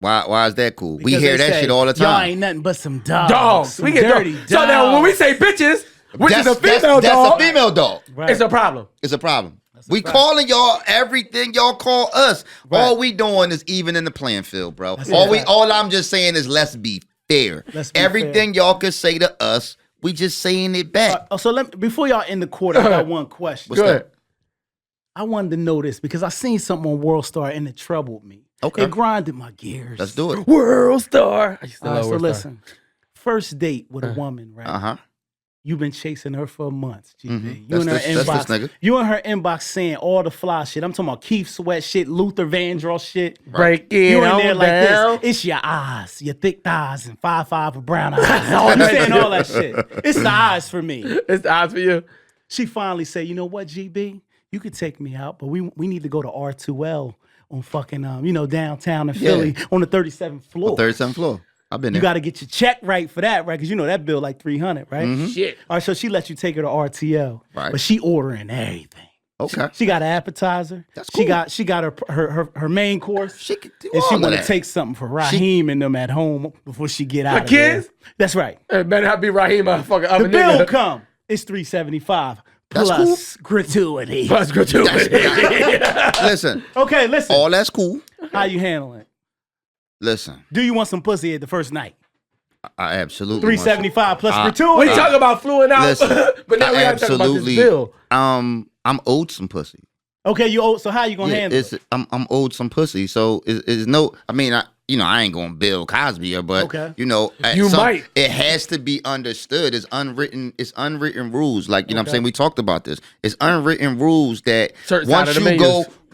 Speaker 1: Why is that cool?
Speaker 3: Because
Speaker 1: we hear that shit all the time.
Speaker 3: Y'all ain't nothing but some dogs.
Speaker 2: Dogs. We get
Speaker 3: dirty
Speaker 2: dogs. So now when we say bitches, which is a female dog,
Speaker 1: that's a female dog.
Speaker 3: Right.
Speaker 2: it's a problem.
Speaker 1: It's a problem. We calling y'all everything y'all call us.
Speaker 3: Right.
Speaker 1: All we doing is even in the playing field, bro.
Speaker 3: That's
Speaker 1: All I'm just saying is let's be fair. Everything y'all could say to us, we just saying it back.
Speaker 3: So before y'all end the quarter, I got one question.
Speaker 1: What's that?
Speaker 3: I wanted to know this because I seen something on World Star and it troubled me.
Speaker 1: Okay.
Speaker 3: It grinded my gears.
Speaker 1: Let's do it.
Speaker 2: World Star.
Speaker 3: So listen, first date with a woman, right? You've been chasing her for months, GB. You in her inbox. You in her inbox saying all the fly shit. I'm talking about Keith Sweat shit, Luther Vandross shit.
Speaker 2: Break it.
Speaker 3: You in there like this. It's your eyes, your thick thighs, and 5'5" with brown eyes. You saying all that shit. It's the eyes for me.
Speaker 2: It's the eyes for you.
Speaker 3: She finally said, you know what, GB? You could take me out, but we need to go to R2L on fucking downtown in Philly on the 37th floor.
Speaker 1: 37th floor. I've been there.
Speaker 3: You got to get your check right for that, right? Because you know that bill like $300, right?
Speaker 2: Shit.
Speaker 3: All right, so she let you take her to RTL,
Speaker 1: right?
Speaker 3: But she ordering everything.
Speaker 1: Okay.
Speaker 3: She got an appetizer.
Speaker 1: That's cool.
Speaker 3: She got her main course.
Speaker 1: She could do
Speaker 3: and
Speaker 1: all
Speaker 3: she
Speaker 1: of
Speaker 3: want to
Speaker 1: that.
Speaker 3: take something for Raheem and them at home before she get out of
Speaker 2: kids?
Speaker 3: there. That's right.
Speaker 2: It better not be Raheem, motherfucker.
Speaker 3: The bill come. It's $375 plus gratuity.
Speaker 2: Plus gratuity.
Speaker 1: Listen.
Speaker 3: Okay, listen.
Speaker 1: All that's cool.
Speaker 3: How you handling it?
Speaker 1: Listen.
Speaker 3: Do you want some pussy at the first night?
Speaker 1: I absolutely
Speaker 3: $375 plus gratuity.
Speaker 2: We talk about fluent out,
Speaker 1: Listen,
Speaker 2: but now we gotta talk about this bill.
Speaker 1: I'm owed some pussy.
Speaker 3: Okay, you owe. So how you gonna handle it?
Speaker 1: I'm owed some pussy. So it's no. I mean, I ain't gonna Bill Cosby her, but
Speaker 2: might.
Speaker 1: It has to be understood. It's unwritten rules. Like what I'm saying, we talked about this. It's unwritten rules that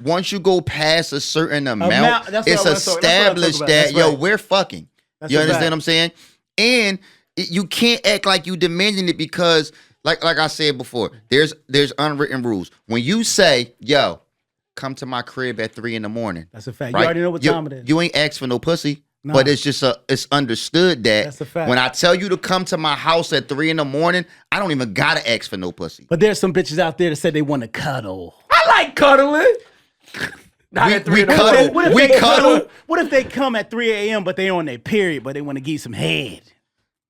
Speaker 1: once you go past a certain amount, it's established that we're fucking. You understand what I'm saying? And you can't act like you demanding it because, like I said before, there's unwritten rules. When you say, "Yo, come to my crib at 3 a.m,"
Speaker 3: that's a fact.
Speaker 1: Right?
Speaker 3: You already know what time it is.
Speaker 1: You ain't asked for no pussy, but it's just it's understood that
Speaker 3: that's a fact.
Speaker 1: When I tell you to come to my house at 3 a.m, I don't even gotta ask for no pussy.
Speaker 3: But there's some bitches out there that said they want to cuddle.
Speaker 2: I like cuddling.
Speaker 1: We cuddle.
Speaker 3: What if they come at 3 a.m. but they on their period, but they want to give some head?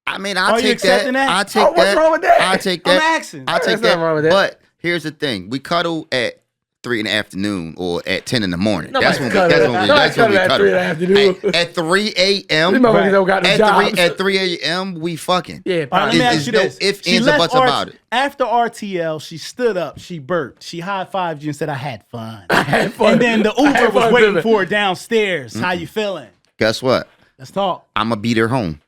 Speaker 1: I mean, I'll take
Speaker 3: that.
Speaker 1: I take that.
Speaker 2: What's wrong with that?
Speaker 1: I take that.
Speaker 3: I'm asking.
Speaker 1: I take
Speaker 2: There's nothing wrong with that.
Speaker 1: But here's the thing: we cuddle at 3 in the afternoon or at 10 in the morning.
Speaker 2: Nobody's
Speaker 1: That's when we
Speaker 2: at 3 in the afternoon.
Speaker 1: At 3 a.m.
Speaker 2: These motherfuckers don't got no jobs.
Speaker 1: At 3 a.m. we fucking.
Speaker 2: Yeah,
Speaker 3: all right, let me ask you this.
Speaker 1: No ifs, ands, or buts about it.
Speaker 3: After RTL, she stood up, she burped, she high-fived you and said, I had fun.
Speaker 2: I had fun.
Speaker 3: And then the Uber was waiting for her downstairs. How you feeling?
Speaker 1: Guess what?
Speaker 3: Let's talk.
Speaker 1: I'm going to beat her home.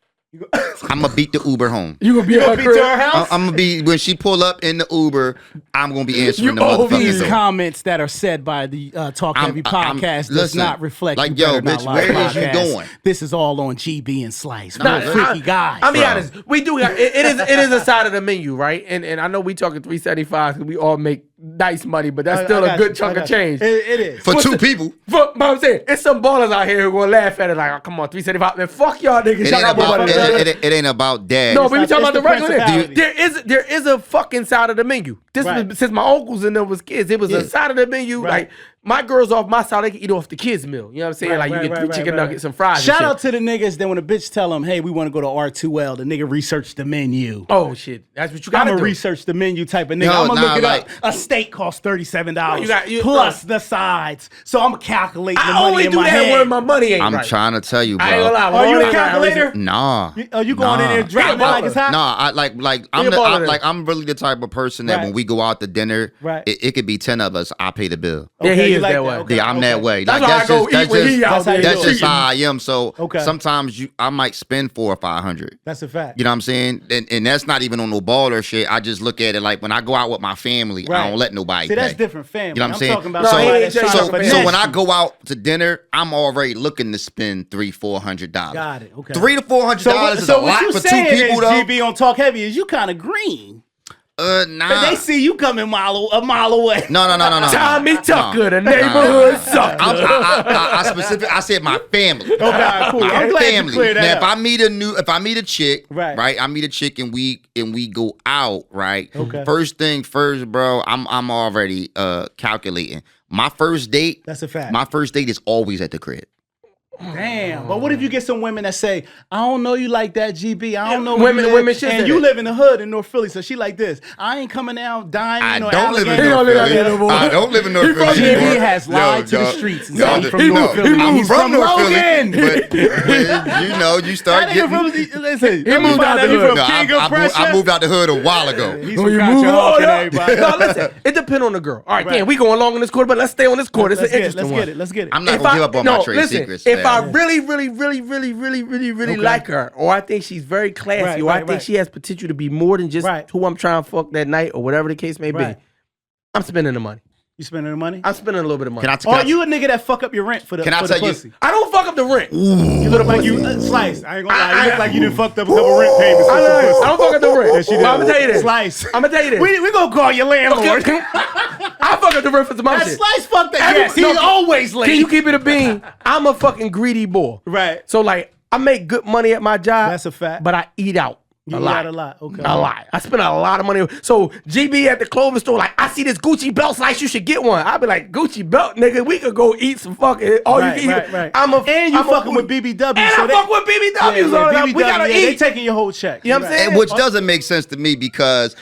Speaker 1: I'm going to beat the Uber home.
Speaker 2: You going to be at
Speaker 3: her house?
Speaker 1: I'm going to be, when she pull up in the Uber, I'm going to be answering the
Speaker 3: These
Speaker 1: motherfucking door.
Speaker 3: comments that are said by the Talk Heavy podcast does not reflect
Speaker 1: like, yo, bitch, where is you going?
Speaker 3: This is all on GB and Slice. We're freaky guys.
Speaker 2: I'll be honest. We do. It is a side of the menu, right? And I know we talking 375 because we all make nice money, but that's still a good chunk of change.
Speaker 3: It is.
Speaker 1: For two people.
Speaker 2: But I'm saying, it's some ballers out here who gonna laugh at it like, oh, come on, 375. Man, fuck y'all niggas.
Speaker 1: It ain't about that.
Speaker 2: No, but we talking about the regular.
Speaker 3: principality.
Speaker 2: There is a fucking side of the menu. This was, since my uncles and them was kids, it was a side of the menu. Like, my girls off my side, they can eat off the kids' meal. You know what I'm saying? Like, you get 3 chicken nuggets and fries.
Speaker 3: Shout out to the niggas that when a bitch tell them, hey, we want to go to R2L, the nigga research the menu.
Speaker 2: Oh, shit. That's what you got to do.
Speaker 3: I'm a research the menu type of nigga. I'm going to look it up. A steak costs $37 plus the sides. So I'm calculating the money in my head. I only do that when my money ain't right.
Speaker 1: I'm trying to tell you, bro.
Speaker 2: I ain't gonna lie.
Speaker 3: Are you a calculator?
Speaker 1: Nah.
Speaker 3: Are you going in there dropping it like it's hot?
Speaker 1: Nah, I'm really the type of person that when we go out to dinner, it could be 10 of us, I pay the bill.
Speaker 2: Yeah, he is that way.
Speaker 1: Yeah, I'm that way.
Speaker 2: That's why I go eat when he out there.
Speaker 1: That's just how I am. So sometimes I might spend $400 or $500.
Speaker 3: That's a fact.
Speaker 1: You know what I'm saying? And that's not even on no baller shit. I just look at it like when I go out with my family, I don't let nobody pay.
Speaker 3: See, that's different family.
Speaker 1: You know what I'm saying?
Speaker 3: Talking about
Speaker 1: so when I go out to dinner, I'm already looking to spend $300-$400.
Speaker 3: Got it. Okay.
Speaker 1: $300 to $400 is a lot for 2 people, though.
Speaker 3: GB on Talk Heavy is you kind of green.
Speaker 1: Nah.
Speaker 3: They see you coming a mile away.
Speaker 1: No.
Speaker 2: Tommy Tucker, the neighborhood sucker.
Speaker 1: I said my family.
Speaker 3: Okay, cool. I'm glad
Speaker 1: family.
Speaker 3: you cleared that
Speaker 1: now,
Speaker 3: up.
Speaker 1: if I meet a chick, right? I meet a chick and we go out, right?
Speaker 3: Okay.
Speaker 1: First thing first, bro. I'm already calculating. My first date.
Speaker 3: That's a fact.
Speaker 1: My first date is always at the crib.
Speaker 3: Damn. But what if you get some women that say, I don't know you like that, GB. I don't know
Speaker 2: women shit.
Speaker 3: And you live in the hood in North Philly, so she like this. I ain't coming out dining or
Speaker 1: I don't live in North Philly. I don't live in North Philly.
Speaker 3: GB has lied to the streets and said he's from North Philly.
Speaker 1: I'm from North
Speaker 3: Logan.
Speaker 1: Philly. But you start getting...
Speaker 3: He moved out the hood.
Speaker 1: I moved out the hood a while ago.
Speaker 3: He's from Conshohocken, everybody.
Speaker 2: No, listen. It depends on the girl. All right, damn, we going long in this quarter, but let's stay on this quarter. It's an interesting one.
Speaker 3: Let's get it.
Speaker 1: I'm not going to give up on my trade secrets.
Speaker 2: If I really like her, or I think she's very classy, or I think she has potential to be more than just who I'm trying to fuck that night, or whatever the case may be, I'm spending the money.
Speaker 3: You spending the money?
Speaker 2: I'm spending a little bit of money.
Speaker 3: Are you a nigga that fuck up your rent for the pussy?
Speaker 2: I don't fuck up the rent.
Speaker 3: You look like you Slice. I ain't gonna lie. You look like you done fucked up a couple rent payments. I
Speaker 2: don't fuck up the rent.
Speaker 3: Well,
Speaker 2: I'm gonna tell you this.
Speaker 3: Slice.
Speaker 2: I'm gonna tell you this.
Speaker 3: We gonna call your landlord.
Speaker 2: I fuck up the rent for some other shit.
Speaker 3: Slice fucked that. Yes, he's always late.
Speaker 2: Can you keep it a bean? I'm a fucking greedy boy.
Speaker 3: Right.
Speaker 2: So like, I make good money at my job.
Speaker 3: That's a fact.
Speaker 2: But I eat out.
Speaker 3: You eat out a lot. Okay.
Speaker 2: A lot. I spend a lot of money. So GB at the clothing store, like, I see this Gucci belt, Slice, you should get one. I be like, Gucci belt, nigga, we could go eat some fucking all you can eat.
Speaker 3: Right. And you fucking with BBW.
Speaker 2: And I fuck with BBWs. We gotta eat.
Speaker 3: They taking your whole check.
Speaker 2: You know what I'm saying?
Speaker 1: Which doesn't make sense to me because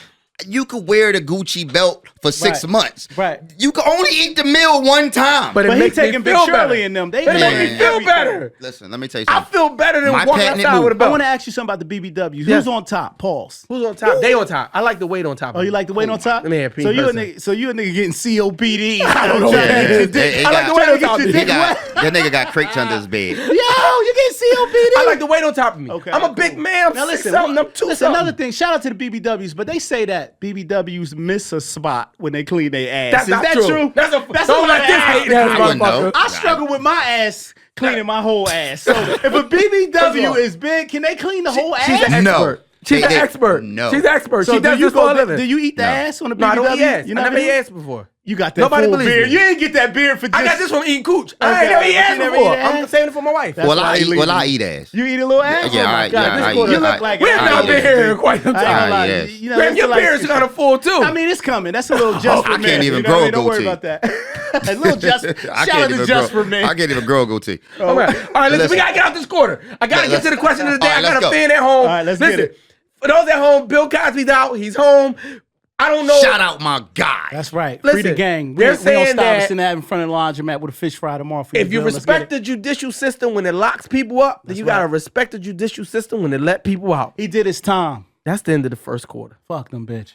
Speaker 1: you could wear the Gucci belt for 6 months.
Speaker 3: Right.
Speaker 1: You can only eat the meal one time.
Speaker 3: But he taking Big Shirley in them. They
Speaker 2: make me feel better.
Speaker 1: Listen, let me tell you something.
Speaker 2: I feel better than walking outside with a belt.
Speaker 3: I want to ask you something about the BBWs. Who's on top? Pause.
Speaker 2: Who's on top? They on top. I like the weight on top.
Speaker 3: Oh, you like the weight on top?
Speaker 2: Man,
Speaker 3: so you a nigga getting COPD.
Speaker 2: I don't know. I like the weight on top of me.
Speaker 1: That nigga got crates under his bed.
Speaker 3: Yo, you getting COPD?
Speaker 2: I like the weight on top of me.
Speaker 3: Okay,
Speaker 2: I'm a big man. I'm
Speaker 3: now listen,
Speaker 2: 6'7", I'm 2
Speaker 3: listen, another thing, shout out to the BBWs, but they say that BBWs miss a spot when they clean their ass. Is that true?
Speaker 2: That's
Speaker 3: don't let this hate ass
Speaker 1: motherfucker.
Speaker 3: I struggle with my ass cleaning my whole ass. So if a BBW is big, can they clean the whole ass?
Speaker 2: She's an expert. She's an expert.
Speaker 1: No.
Speaker 2: She's an expert.
Speaker 3: So
Speaker 2: she does this for a living.
Speaker 3: Do you eat the ass on a BBW?
Speaker 2: No, I don't eat ass. I never ate ass before.
Speaker 3: You got that
Speaker 2: Nobody
Speaker 3: full
Speaker 2: believes
Speaker 3: beard.
Speaker 2: me.
Speaker 3: You ain't get that beard for just...
Speaker 2: I got this from eating cooch. I
Speaker 3: Okay,
Speaker 2: ain't never eat
Speaker 3: but
Speaker 2: ass
Speaker 3: you never
Speaker 2: before.
Speaker 3: eat ass?
Speaker 2: I'm saving it for my wife.
Speaker 1: Well, I eat ass.
Speaker 3: You eat a little ass?
Speaker 1: Yeah,
Speaker 3: oh my God,
Speaker 1: I
Speaker 3: you
Speaker 1: eat
Speaker 3: look like
Speaker 2: we have not been here in quite some time.
Speaker 1: Yes.
Speaker 2: Graham, your beard's kind of full too.
Speaker 3: I mean, it's coming. That's a little just for men.
Speaker 1: I can't even
Speaker 3: you know
Speaker 1: grow
Speaker 3: what I
Speaker 1: a
Speaker 3: mean? Don't worry
Speaker 1: goatee.
Speaker 3: about that. A little just... Shout out to just for men.
Speaker 1: I can't even grow a goatee.
Speaker 2: All right, listen, we got to get out this quarter. I got to get to the question of the day. I got a fan at home.
Speaker 3: All right, let's get it.
Speaker 2: For those at home, Bill Cosby's out. He's home. I don't know.
Speaker 1: Shout out my guy.
Speaker 3: That's right.
Speaker 2: Listen,
Speaker 3: free the gang.
Speaker 2: They're
Speaker 3: We
Speaker 2: saying
Speaker 3: don't stop
Speaker 2: that
Speaker 3: us in that in front of the laundromat with a fish fry tomorrow. For
Speaker 2: if you respect the judicial system when it locks people up, then you got to respect the judicial system when it let people out.
Speaker 3: He did his time.
Speaker 2: That's the end of the first quarter.
Speaker 3: Fuck them bitches.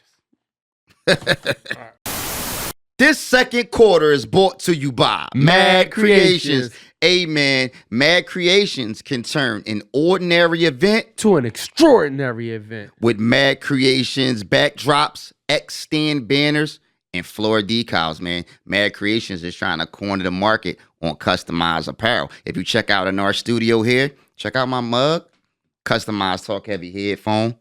Speaker 1: This second quarter is brought to you by Mad Creations. Amen. Mad Creations can turn an ordinary event
Speaker 2: to an extraordinary event
Speaker 1: with Mad Creations backdrops, X-stand banners, and floor decals, man. Mad Creations is trying to corner the market on customized apparel. If you check out in our studio here, check out my mug, customized Talk Heavy headphone,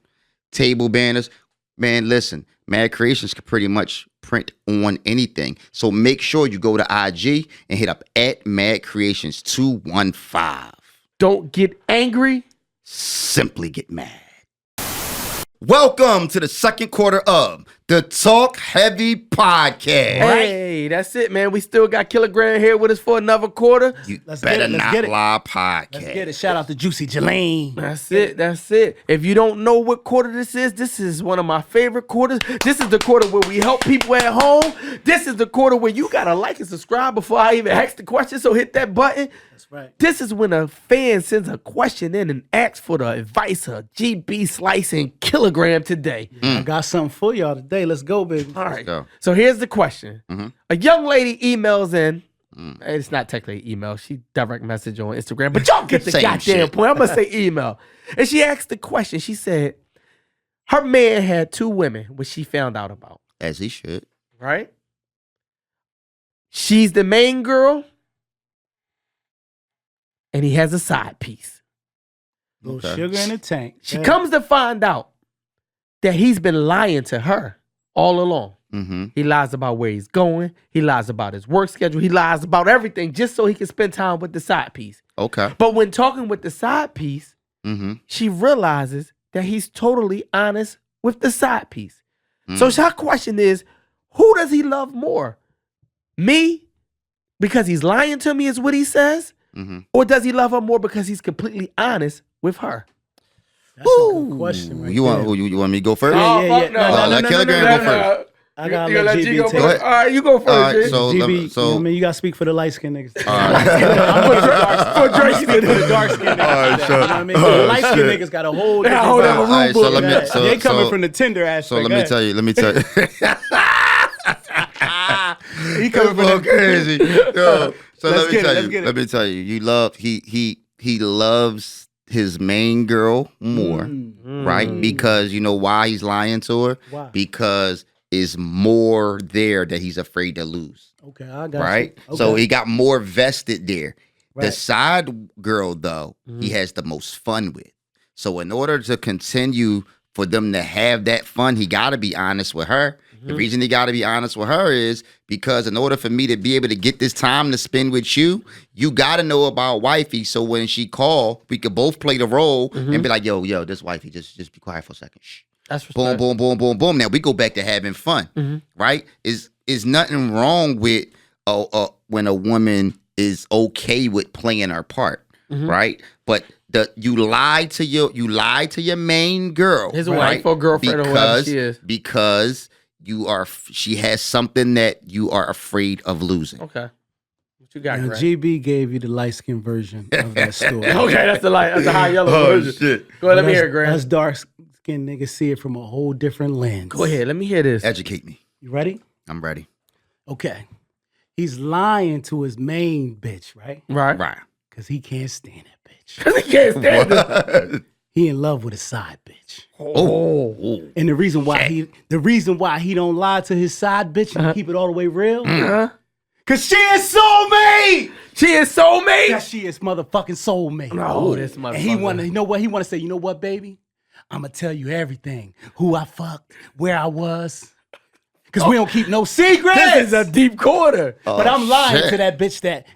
Speaker 1: table banners. Man, listen, Mad Creations can pretty much print on anything. So make sure you go to IG and hit up @MadCreations215.
Speaker 2: Don't get angry.
Speaker 1: Simply get mad. Welcome to the second quarter of the Talk Heavy Podcast.
Speaker 2: Hey, that's it, man. We still got Kilogram here with us for another quarter.
Speaker 1: You
Speaker 3: Let's
Speaker 1: better
Speaker 3: get it, let's
Speaker 1: not
Speaker 3: get it.
Speaker 1: lie podcast.
Speaker 3: Let's get it. Shout out to Juicy Jelaine.
Speaker 2: That's it. That's it. If you don't know what quarter this is one of my favorite quarters. This is the quarter where we help people at home. This is the quarter where you gotta like and subscribe before I even ask the question. So hit that button.
Speaker 3: That's right.
Speaker 2: This is when a fan sends a question in and asks for the advice of GB Slice and Kilogram today.
Speaker 3: I got something for y'all today. Let's go, baby.
Speaker 2: All right.
Speaker 1: go.
Speaker 2: So here's the question. A young lady emails in. It's not technically email. She direct message on Instagram. But y'all get the
Speaker 1: Same
Speaker 2: goddamn
Speaker 1: shit.
Speaker 2: point. I'm going to say email. And she asked the question. She said, her man had 2 women, which she found out about.
Speaker 1: As he should.
Speaker 2: Right? She's the main girl. And he has a side piece.
Speaker 3: Little
Speaker 1: Okay.
Speaker 3: sugar in the tank.
Speaker 2: She comes to find out that he's been lying to her all along.
Speaker 1: Mm-hmm.
Speaker 2: He lies about where he's going. He lies about his work schedule. He lies about everything just so he can spend time with the side piece.
Speaker 1: Okay.
Speaker 2: But when talking with the side piece,
Speaker 1: Mm-hmm.
Speaker 2: she realizes that he's totally honest with the side piece. So her question is, who does he love more? Me? Because he's lying to me is what he says?
Speaker 1: Mm-hmm.
Speaker 2: Or does he love her more because he's completely honest with her?
Speaker 3: That's a good question right
Speaker 1: You want
Speaker 3: there.
Speaker 1: you want me to go first?
Speaker 3: Yeah, yeah, yeah.
Speaker 1: No, let Kilogram go first.
Speaker 3: I gotta
Speaker 2: You
Speaker 3: let
Speaker 2: gonna
Speaker 3: GB
Speaker 2: G go
Speaker 3: take
Speaker 2: first?
Speaker 3: it.
Speaker 2: All right, you go first.
Speaker 1: All right,
Speaker 2: G.
Speaker 1: so
Speaker 3: GB,
Speaker 1: let me-
Speaker 3: you know what I mean? You gotta speak for the light skinned niggas.
Speaker 1: All right.
Speaker 3: For dark skinned niggas.
Speaker 1: right, so-
Speaker 3: You know what I mean? The light skinned niggas got a whole different
Speaker 2: hold
Speaker 3: vibe.
Speaker 2: on,
Speaker 1: All right, so let me.
Speaker 3: Yeah,
Speaker 1: So,
Speaker 3: they coming
Speaker 1: so,
Speaker 3: from the tender aspect.
Speaker 1: so let me tell you. Let me tell you.
Speaker 3: He coming from
Speaker 1: so
Speaker 3: the
Speaker 1: crazy. Yo, so
Speaker 3: Let's
Speaker 1: let me
Speaker 3: get it,
Speaker 1: tell
Speaker 3: let's
Speaker 1: you.
Speaker 3: get it.
Speaker 1: Let me tell you. You love he loves his main girl more, right? Because you know why he's lying to her?
Speaker 3: Why?
Speaker 1: Because is more there that he's afraid to lose.
Speaker 3: Okay, I got
Speaker 1: Right?
Speaker 3: you.
Speaker 1: So
Speaker 3: Okay.
Speaker 1: he got more vested there. The
Speaker 3: Right.
Speaker 1: side girl, though, he has the most fun with. So in order to continue for them to have that fun, he got to be honest with her. The reason he got to be honest with her is because in order for me to be able to get this time to spend with you, you got to know about wifey. So when she call, we could both play the role and be like, yo, this wifey, just be quiet for a second. Shh.
Speaker 2: That's
Speaker 1: Boom,
Speaker 2: respect.
Speaker 1: boom, boom, boom, boom. Now we go back to having fun, right? Is nothing wrong with when a woman is okay with playing her part, right? But you lie to your main girl,
Speaker 2: His
Speaker 1: right?
Speaker 2: wife or girlfriend or whoever she is.
Speaker 1: because she has something that you are afraid of losing.
Speaker 2: Okay. What you got,
Speaker 3: Now,
Speaker 2: Greg?
Speaker 3: GB gave you the light skinned version of that story.
Speaker 2: Okay, that's the high yellow version.
Speaker 1: shit!
Speaker 2: Go ahead, let me
Speaker 3: Us-
Speaker 2: hear it, Greg.
Speaker 3: Us dark skinned niggas see it from a whole different lens.
Speaker 2: Go ahead, let me hear this.
Speaker 1: Educate me.
Speaker 3: You ready?
Speaker 1: I'm ready.
Speaker 3: Okay. He's lying to his main bitch, right?
Speaker 2: Right.
Speaker 1: Right.
Speaker 3: Because he can't stand that bitch.
Speaker 2: Because he can't stand it.
Speaker 3: He in love with his side bitch.
Speaker 1: Oh.
Speaker 3: And the reason why he don't lie to his side bitch and keep it all the way real, cause she is soulmate.
Speaker 2: She is soulmate.
Speaker 3: Yes, she is motherfucking soulmate.
Speaker 2: Oh, this
Speaker 3: And he
Speaker 2: motherfucker.
Speaker 3: wanna, you know what? He wanna say, you know what, baby? I'ma tell you everything. Who I fucked, where I was. Cause we don't keep no secrets.
Speaker 2: This is a deep quarter.
Speaker 3: But I'm lying
Speaker 1: shit.
Speaker 3: to that bitch that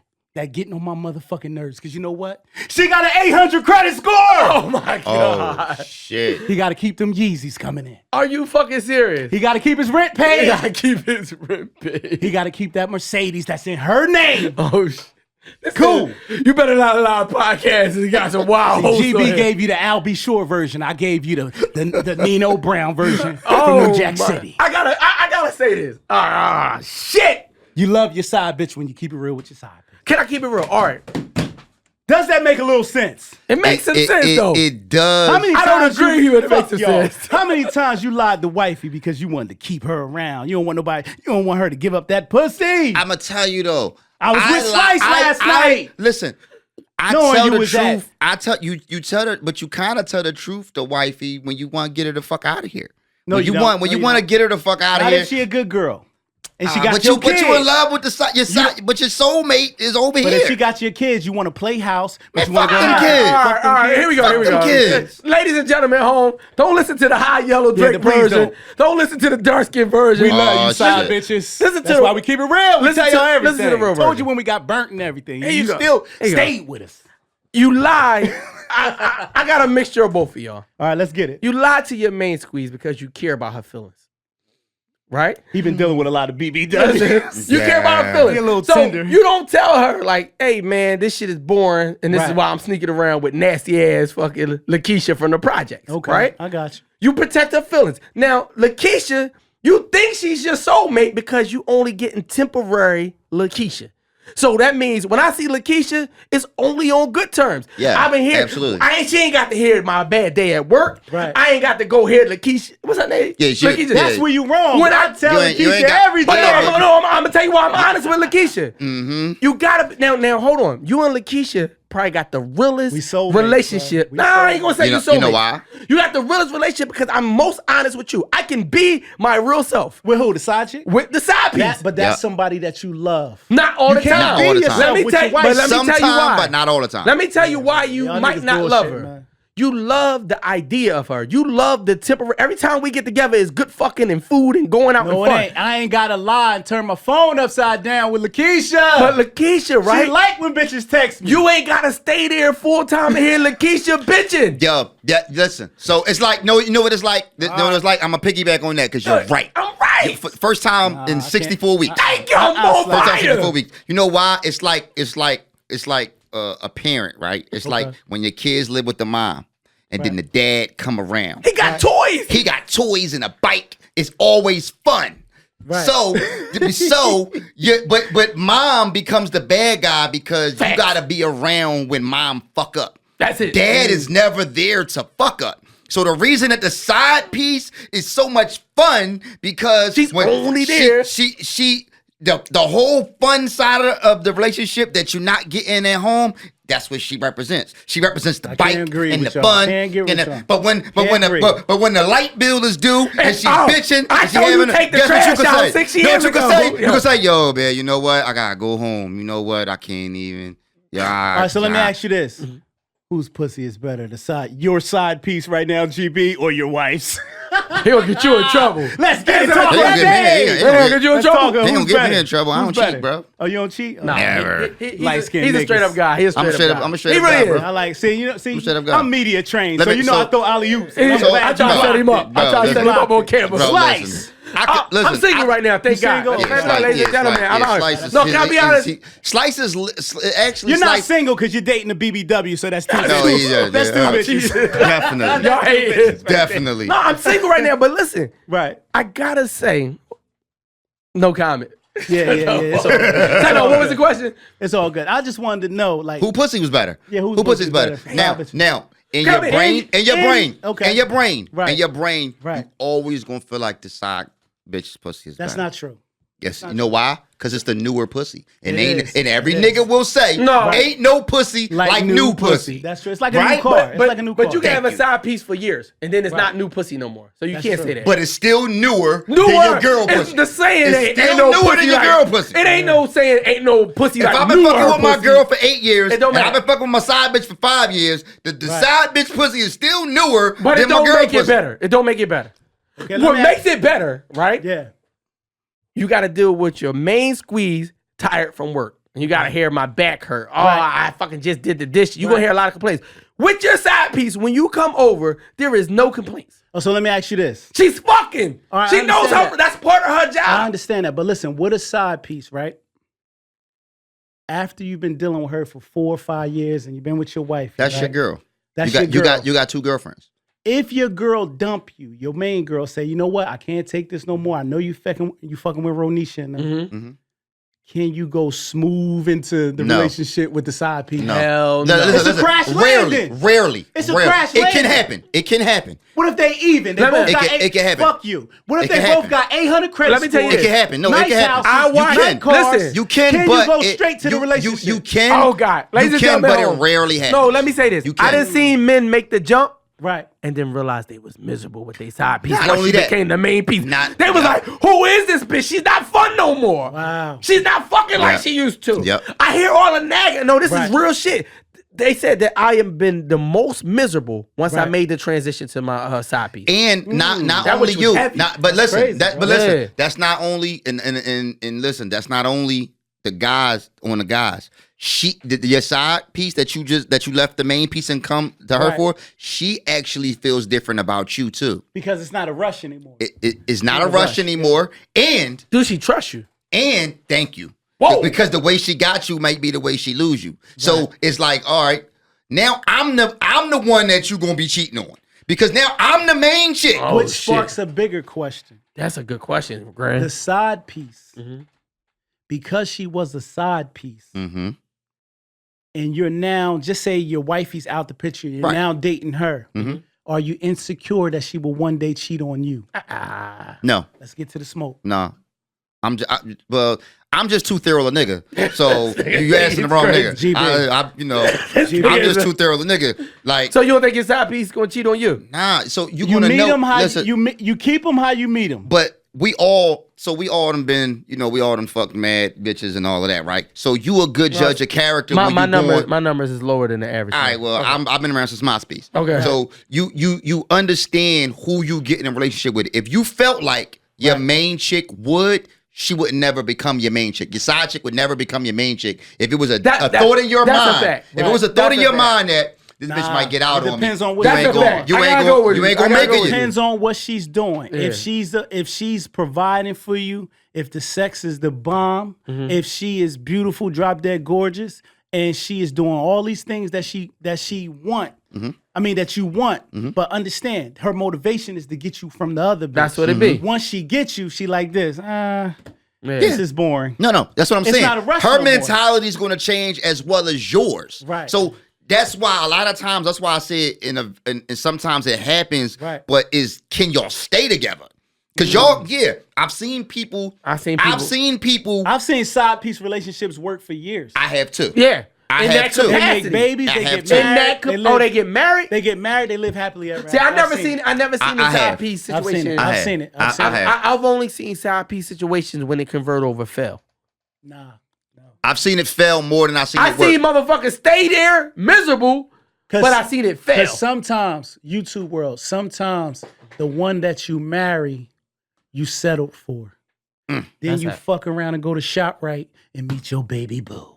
Speaker 3: getting on my motherfucking nerves. Cause you know what? She got an 800 credit score.
Speaker 2: Oh my God.
Speaker 1: Oh shit!
Speaker 3: He gotta keep them Yeezys coming in.
Speaker 2: Are you fucking serious?
Speaker 3: He gotta keep his rent
Speaker 2: He
Speaker 3: paid.
Speaker 2: gotta keep his rent paid.
Speaker 3: He gotta keep that Mercedes that's in her name.
Speaker 2: Oh, shit.
Speaker 3: Cool.
Speaker 2: You better not allow podcasts. You got some wild hosts on
Speaker 3: GB
Speaker 2: here.
Speaker 3: gave you the Al B. Shore version. I gave you the Nino Brown version
Speaker 2: Oh,
Speaker 3: from New Jack
Speaker 2: my-
Speaker 3: City.
Speaker 2: I gotta say this. Shit.
Speaker 3: You love your side bitch when you keep it real with your side bitch.
Speaker 2: Can I keep it real? All right.
Speaker 3: Does that make a little sense?
Speaker 2: It makes some sense though.
Speaker 1: It does.
Speaker 3: How many
Speaker 2: I don't
Speaker 3: times
Speaker 2: agree
Speaker 3: you,
Speaker 2: with it makes
Speaker 3: fuck
Speaker 2: some
Speaker 3: y'all.
Speaker 2: sense.
Speaker 3: How many times you lied to wifey because you wanted to keep her around? You don't want nobody. You don't want her to give up that pussy.
Speaker 1: I'm gonna tell you though.
Speaker 3: I was with Slice last night.
Speaker 1: Listen, I
Speaker 3: Knowing
Speaker 1: tell
Speaker 3: you
Speaker 1: the
Speaker 3: was
Speaker 1: truth.
Speaker 3: at-
Speaker 1: I tell you. You tell her, but you kind of tell the truth to wifey when you want to get her the fuck out of here.
Speaker 3: No,
Speaker 1: when
Speaker 3: you
Speaker 1: you
Speaker 3: don't.
Speaker 1: want
Speaker 3: No, you
Speaker 1: to
Speaker 3: don't.
Speaker 1: get her the fuck out of
Speaker 3: Not
Speaker 1: here.
Speaker 3: if she a good girl. and she got your kids.
Speaker 1: But you in love with but your soulmate is over here.
Speaker 3: But if she got your kids, you want to play house, but you want to go
Speaker 1: them
Speaker 3: out.
Speaker 1: kids.
Speaker 2: All right, here we go.
Speaker 1: Kids.
Speaker 2: Ladies and gentlemen at home, don't listen to the high yellow Drake version. Don't listen to the dark skin version.
Speaker 3: We love you, side bitches. That's why we keep it real. We tell y'all everything.
Speaker 2: Listen to the real version.
Speaker 3: Told you when we got burnt and everything. You still stayed with us.
Speaker 2: You lie. I got a mixture of both of y'all.
Speaker 3: All right, let's get it.
Speaker 2: You lied to your main squeeze because you care about her feelings. Right?
Speaker 3: He been dealing with a lot of BBWs.
Speaker 2: You care about her feelings.
Speaker 3: He a little
Speaker 2: so
Speaker 3: tender.
Speaker 2: You don't tell her like, hey man, this shit is boring, and this is why I'm sneaking around with nasty ass fucking Lakeisha from the projects.
Speaker 3: Okay,
Speaker 2: right?
Speaker 3: I got you.
Speaker 2: You protect her feelings. Now, Lakeisha, you think she's your soulmate because you only getting temporary Lakeisha. So that means when I see Lakeisha, it's only on good terms.
Speaker 1: Yeah,
Speaker 2: I've been here.
Speaker 1: absolutely.
Speaker 2: She ain't got to hear my bad day at work.
Speaker 3: Right.
Speaker 2: I ain't got to go hear Lakeisha. What's her name?
Speaker 1: Yeah,
Speaker 2: Lakeisha.
Speaker 3: That's where you wrong.
Speaker 2: When
Speaker 3: I tell Lakeisha
Speaker 1: got-
Speaker 3: everything.
Speaker 2: But no, I'm gonna tell you why I'm honest with Lakeisha.
Speaker 1: Mm-hmm.
Speaker 2: You gotta now hold on. You and Lakeisha probably got the realest relationship. I ain't gonna say you soulmate.
Speaker 1: You know why?
Speaker 2: You got the realest relationship because I'm most honest with you. I can be my real self.
Speaker 3: With who? The side chick?
Speaker 2: With the side piece.
Speaker 3: But that's somebody that you love.
Speaker 2: Not all the time.
Speaker 1: Not all the time.
Speaker 2: Let me tell you why.
Speaker 1: Sometimes, but not all the time.
Speaker 2: Let me tell you why you
Speaker 3: Y'all
Speaker 2: might
Speaker 3: niggas
Speaker 2: not
Speaker 3: bullshit,
Speaker 2: love her.
Speaker 3: man.
Speaker 2: You love the idea of her. You love the temporary. Every time we get together is good fucking and food and going out
Speaker 3: No,
Speaker 2: and
Speaker 3: it
Speaker 2: fun.
Speaker 3: ain't. I ain't gotta lie and turn my phone upside down with Lakeisha.
Speaker 2: But Lakeisha, right?
Speaker 3: She like when bitches text me.
Speaker 2: You ain't gotta stay there full time to hear Lakeisha bitching.
Speaker 1: Yo, listen. So it's like, no, you know what it's like? You know what it's like? I'm gonna piggyback on that because you're right.
Speaker 2: I'm right.
Speaker 1: First time in 64 weeks.
Speaker 2: Thank you. I'm on
Speaker 1: First time in 64
Speaker 2: fire.
Speaker 1: weeks. You know why? It's like a parent, right? It's like when your kids live with the mom and then the dad come around.
Speaker 2: He got toys.
Speaker 1: He got toys and a bike. It's always fun.
Speaker 3: Right.
Speaker 1: But mom becomes the bad guy because you gotta be around when mom fuck up.
Speaker 2: That's it.
Speaker 1: Dad is never there to fuck up. So the reason that the side piece is so much fun because
Speaker 2: She's only there.
Speaker 1: The whole fun side of the relationship that you're not getting at home, that's what she represents. She represents the bike and the fun. But when the light bill is due and she's bitching,
Speaker 2: I
Speaker 1: and she
Speaker 2: told you
Speaker 1: having,
Speaker 2: take the
Speaker 1: guess what you
Speaker 2: trash
Speaker 1: can
Speaker 2: out
Speaker 1: say?
Speaker 2: 6
Speaker 1: You know
Speaker 2: years
Speaker 1: what you
Speaker 2: ago.
Speaker 1: can say? You can say, yo, man, you know what? I gotta go home. You know what? I can't even.
Speaker 3: All right, so let me ask you this. Whose pussy is better? Your side piece right now, GB, or your wife's?
Speaker 2: He'll get you in trouble.
Speaker 3: Let's get it.
Speaker 1: He'll
Speaker 2: Get you in trouble.
Speaker 1: He don't get me in trouble. I don't cheat, bro.
Speaker 3: Oh, you don't cheat?
Speaker 2: Nah,
Speaker 1: Never.
Speaker 2: He's
Speaker 3: Light-skinned
Speaker 2: a straight up guy. He's a
Speaker 1: I'm a
Speaker 2: straight up guy.
Speaker 1: I'm a straight
Speaker 2: He
Speaker 1: up guy,
Speaker 2: really
Speaker 1: bro.
Speaker 2: is.
Speaker 3: I like, see,
Speaker 1: straight up guy.
Speaker 3: I'm media trained,
Speaker 1: Let
Speaker 3: so
Speaker 1: me-
Speaker 3: you know I throw alley-oops.
Speaker 2: I try to set him up. I try to set him up on camera.
Speaker 1: Bro,
Speaker 3: Slice.
Speaker 1: listen.
Speaker 2: I'm single right now, thank God.
Speaker 3: single?
Speaker 2: Ladies and gentlemen, I'm honest. No, can I be honest?
Speaker 1: Slice is actually.
Speaker 3: You're not
Speaker 1: Slice,
Speaker 3: single because you're dating a BBW, so that's two
Speaker 1: No,
Speaker 3: bitches. That's two bitches.
Speaker 1: Definitely.
Speaker 2: Y'all hate it.
Speaker 1: Definitely.
Speaker 2: No, I'm single right now, but listen,
Speaker 3: Right.
Speaker 2: I gotta say, no comment.
Speaker 3: Yeah. It's all good.
Speaker 2: Tell me, what was the question?
Speaker 3: It's all good. I just wanted to know, like,
Speaker 1: Who pussy was better?
Speaker 3: Yeah,
Speaker 1: who pussy's better? Now, in
Speaker 2: Come
Speaker 1: your
Speaker 2: in,
Speaker 1: brain,
Speaker 2: in
Speaker 1: your brain,
Speaker 3: okay.
Speaker 1: in your brain,
Speaker 3: Right.
Speaker 1: in your brain,
Speaker 3: Right.
Speaker 1: you always gonna feel like the side bitch's pussy is
Speaker 3: that's
Speaker 1: better.
Speaker 3: not true.
Speaker 1: Yes, you know why? Because it's the newer pussy. And
Speaker 3: It is.
Speaker 1: every
Speaker 3: It
Speaker 1: nigga
Speaker 3: is.
Speaker 1: will say,
Speaker 2: No.
Speaker 1: ain't no pussy like new pussy.
Speaker 3: That's true. It's like a new
Speaker 1: Right?
Speaker 3: car. It's like a new car.
Speaker 2: But you can have a
Speaker 1: you.
Speaker 2: side piece for years, and then it's
Speaker 3: Right.
Speaker 2: not new pussy no more. So you
Speaker 3: That's
Speaker 2: can't
Speaker 3: true.
Speaker 2: say that.
Speaker 1: But it's still newer than
Speaker 2: Newer.
Speaker 1: your girl
Speaker 2: It's
Speaker 1: pussy.
Speaker 2: the saying
Speaker 1: It's
Speaker 2: ain't
Speaker 1: still
Speaker 2: no
Speaker 1: newer
Speaker 2: pussy
Speaker 1: than your
Speaker 2: like,
Speaker 1: girl pussy.
Speaker 2: It ain't no saying ain't no pussy
Speaker 1: If
Speaker 2: like
Speaker 1: I've been
Speaker 2: newer
Speaker 1: fucking with my
Speaker 2: pussy.
Speaker 1: girl for 8 years,
Speaker 2: It don't
Speaker 1: and I've
Speaker 2: matter.
Speaker 1: been fucking with my side bitch for 5 years, the
Speaker 3: Right.
Speaker 1: side bitch pussy is still newer
Speaker 2: But
Speaker 1: than
Speaker 2: it
Speaker 1: my
Speaker 2: don't
Speaker 1: girl
Speaker 2: make
Speaker 1: pussy.
Speaker 2: it better. It don't make it better.
Speaker 3: Okay, let
Speaker 2: What
Speaker 3: me
Speaker 2: makes
Speaker 3: ask-
Speaker 2: it better, right?
Speaker 3: Yeah.
Speaker 2: You got to deal with your main squeeze tired from work. And you got to hear my back hurt. Oh,
Speaker 3: Right.
Speaker 2: I fucking just did the dish. You're going to hear a lot of complaints. With your side piece, when you come over, there is no complaints.
Speaker 3: Oh, so let me ask you this.
Speaker 2: She's fucking.
Speaker 3: All right,
Speaker 2: She
Speaker 3: I
Speaker 2: knows
Speaker 3: understand
Speaker 2: her.
Speaker 3: that.
Speaker 2: That's part of her
Speaker 3: I
Speaker 2: job.
Speaker 3: understand that, but listen, with a side piece, right? After you've been dealing with her for 4 or 5 years and you've been with your wife,
Speaker 1: That's
Speaker 3: right?
Speaker 1: your girl.
Speaker 3: That's
Speaker 1: you
Speaker 3: your girl.
Speaker 1: You got 2 girlfriends.
Speaker 3: If your girl dump you, your main girl say, you know what, I can't take this no more. I know you fucking with Ronisha. And them.
Speaker 2: Mm-hmm.
Speaker 3: Can you go smooth into the
Speaker 1: No.
Speaker 3: relationship with the side piece?
Speaker 1: No.
Speaker 2: Hell no.
Speaker 3: It's a crash landing.
Speaker 1: Rarely.
Speaker 3: It's a
Speaker 1: rarely.
Speaker 3: crash
Speaker 1: It can
Speaker 3: landing.
Speaker 1: happen. It can happen.
Speaker 3: What if they even? They
Speaker 2: Let me-
Speaker 3: both
Speaker 1: It
Speaker 3: got
Speaker 1: can- it can happen.
Speaker 3: Fuck you. What if
Speaker 1: It
Speaker 3: they
Speaker 1: can
Speaker 3: both
Speaker 1: happen.
Speaker 3: got 800 credit
Speaker 2: Let me tell you
Speaker 3: scores?
Speaker 1: It can happen. No,
Speaker 3: nice
Speaker 1: it can happen.
Speaker 3: houses,
Speaker 2: I watch
Speaker 3: nice
Speaker 2: it.
Speaker 3: cars?
Speaker 2: Listen.
Speaker 1: You can,
Speaker 3: Can
Speaker 1: but
Speaker 3: you go
Speaker 1: it-
Speaker 3: straight to the relationship?
Speaker 1: You can.
Speaker 2: Oh, God. Ladies
Speaker 1: you
Speaker 2: and
Speaker 1: can,
Speaker 2: gentlemen,
Speaker 1: but
Speaker 2: hold on.
Speaker 1: it rarely happens.
Speaker 2: No, let me say this.
Speaker 1: You
Speaker 2: I
Speaker 1: can.
Speaker 2: done seen men make the jump
Speaker 3: Right.
Speaker 2: and then realized they was miserable with their side piece.
Speaker 1: Not
Speaker 2: Once
Speaker 1: only
Speaker 2: she
Speaker 1: that.
Speaker 2: became the main piece. They was
Speaker 1: Yeah.
Speaker 2: like, who is this bitch? She's not fun no more.
Speaker 3: Wow.
Speaker 2: She's not fucking like
Speaker 1: Yeah.
Speaker 2: she used to.
Speaker 1: Yep.
Speaker 2: I hear all the nagging. No, this
Speaker 3: Right.
Speaker 2: is real shit. They said that I have been the most miserable once I
Speaker 3: Right.
Speaker 2: made the transition to my side piece.
Speaker 1: And not
Speaker 2: That
Speaker 1: only
Speaker 2: which was
Speaker 1: you,
Speaker 2: heavy.
Speaker 1: but listen,
Speaker 3: crazy, bro.
Speaker 2: Yeah.
Speaker 1: that's not only and listen, that's not only the guys on the guys. Your side piece that you left the main piece and come to her
Speaker 3: Right.
Speaker 1: for, she actually feels different about you too.
Speaker 3: Because it's not a rush anymore.
Speaker 1: It's not a
Speaker 3: It's a
Speaker 1: rush
Speaker 3: rush,
Speaker 1: anymore, and
Speaker 2: Do she trust you?
Speaker 1: thank you.
Speaker 2: Whoa.
Speaker 1: Because the way she got you might be the way she lose you. So it's like, all right, now I'm the one that you gonna be cheating on. Because now I'm the main chick.
Speaker 2: Oh,
Speaker 3: Which
Speaker 2: shit.
Speaker 3: sparks a bigger question.
Speaker 2: That's a good question, Grant.
Speaker 3: The side piece.
Speaker 2: Mhm.
Speaker 3: Because she was a side piece,
Speaker 1: Mm-hmm.
Speaker 3: and you're now, just say your wifey's out the picture, you're
Speaker 1: Right.
Speaker 3: now dating her.
Speaker 1: Mhm.
Speaker 3: Are you insecure that she will one day cheat on you?
Speaker 1: No.
Speaker 3: Let's get to the smoke.
Speaker 1: No, I'm just too thorough a nigga. So you asking the wrong nigga.
Speaker 3: GB.
Speaker 1: I'm just too thorough a nigga. Like,
Speaker 2: So you don't think your side piece gonna cheat on you?
Speaker 1: nah. So you
Speaker 3: You
Speaker 1: gonna
Speaker 3: meet
Speaker 1: know?
Speaker 3: them how
Speaker 1: Listen,
Speaker 3: you keep them how you meet them.
Speaker 1: but we all done been, we all done fucked mad bitches and all of that, right? So you a good judge of character.
Speaker 2: My
Speaker 1: when you
Speaker 2: numbers,
Speaker 1: going-
Speaker 2: my numbers is lower than the average.
Speaker 1: All right, well, I've been around since MySpace.
Speaker 2: Okay.
Speaker 1: So you understand who you get in a relationship with. If you felt like your main chick she would never become your main chick. Your side chick would never become your main chick. If it was a thought in your
Speaker 2: that's a
Speaker 1: mind,
Speaker 2: fact.
Speaker 1: if it was a thought
Speaker 2: That's
Speaker 1: in
Speaker 2: a
Speaker 1: your
Speaker 2: fact.
Speaker 1: mind that this bitch might get out
Speaker 3: it
Speaker 1: on me.
Speaker 3: depends on what
Speaker 1: You
Speaker 2: That's
Speaker 1: ain't
Speaker 2: a
Speaker 1: gonna,
Speaker 2: fact.
Speaker 1: you
Speaker 2: I
Speaker 1: ain't
Speaker 2: gotta go
Speaker 1: gonna,
Speaker 2: with
Speaker 1: you
Speaker 2: you.
Speaker 1: ain't
Speaker 2: I
Speaker 1: gonna
Speaker 2: gotta
Speaker 1: make
Speaker 2: go
Speaker 1: it.
Speaker 2: with you.
Speaker 3: Depends on what she's doing.
Speaker 2: Yeah.
Speaker 3: If she's providing for you, if the sex is the bomb,
Speaker 2: Mm-hmm.
Speaker 3: if she is beautiful, drop dead gorgeous, and she is doing all these things that she want.
Speaker 1: Mm-hmm.
Speaker 3: I mean that you want, but understand her motivation is to get you from the other bitch.
Speaker 2: That's what it be.
Speaker 3: Once she gets you, she like this.
Speaker 2: Yeah.
Speaker 3: This is boring.
Speaker 1: No, that's what I'm
Speaker 3: It's
Speaker 1: saying.
Speaker 3: not a rush
Speaker 1: Her
Speaker 3: no more.
Speaker 1: mentality is going to change as well as yours.
Speaker 3: Right.
Speaker 1: So that's why a lot of times, that's why I say it and sometimes it happens.
Speaker 3: Right.
Speaker 1: But can y'all stay together? Because y'all, I've seen people.
Speaker 2: I've seen people.
Speaker 3: I've seen side piece relationships work for years.
Speaker 1: I have too.
Speaker 2: Yeah.
Speaker 1: I
Speaker 2: In
Speaker 1: have
Speaker 2: that
Speaker 1: too.
Speaker 3: They
Speaker 2: capacity.
Speaker 3: make babies.
Speaker 1: I
Speaker 3: They
Speaker 1: have
Speaker 3: get
Speaker 1: to.
Speaker 2: In
Speaker 3: married.
Speaker 2: that they get married.
Speaker 3: They get married. They live happily ever after.
Speaker 2: See, I never
Speaker 3: I've
Speaker 2: seen the
Speaker 1: I
Speaker 2: side
Speaker 1: have.
Speaker 2: piece
Speaker 3: I've seen
Speaker 2: situation.
Speaker 3: it.
Speaker 1: I
Speaker 3: I've
Speaker 1: have.
Speaker 3: seen it.
Speaker 1: I have.
Speaker 2: I've only seen side piece situations when it convert over fell.
Speaker 3: Nah, no.
Speaker 1: I've seen it fail more than I've seen
Speaker 2: I
Speaker 1: it work.
Speaker 2: seen motherfuckers stay there miserable, but I seen it fail.
Speaker 3: Because sometimes, YouTube world, sometimes the one that you marry, you settled for. Then
Speaker 2: That's
Speaker 3: you
Speaker 2: that.
Speaker 3: fuck around and go to ShopRite and meet your baby boo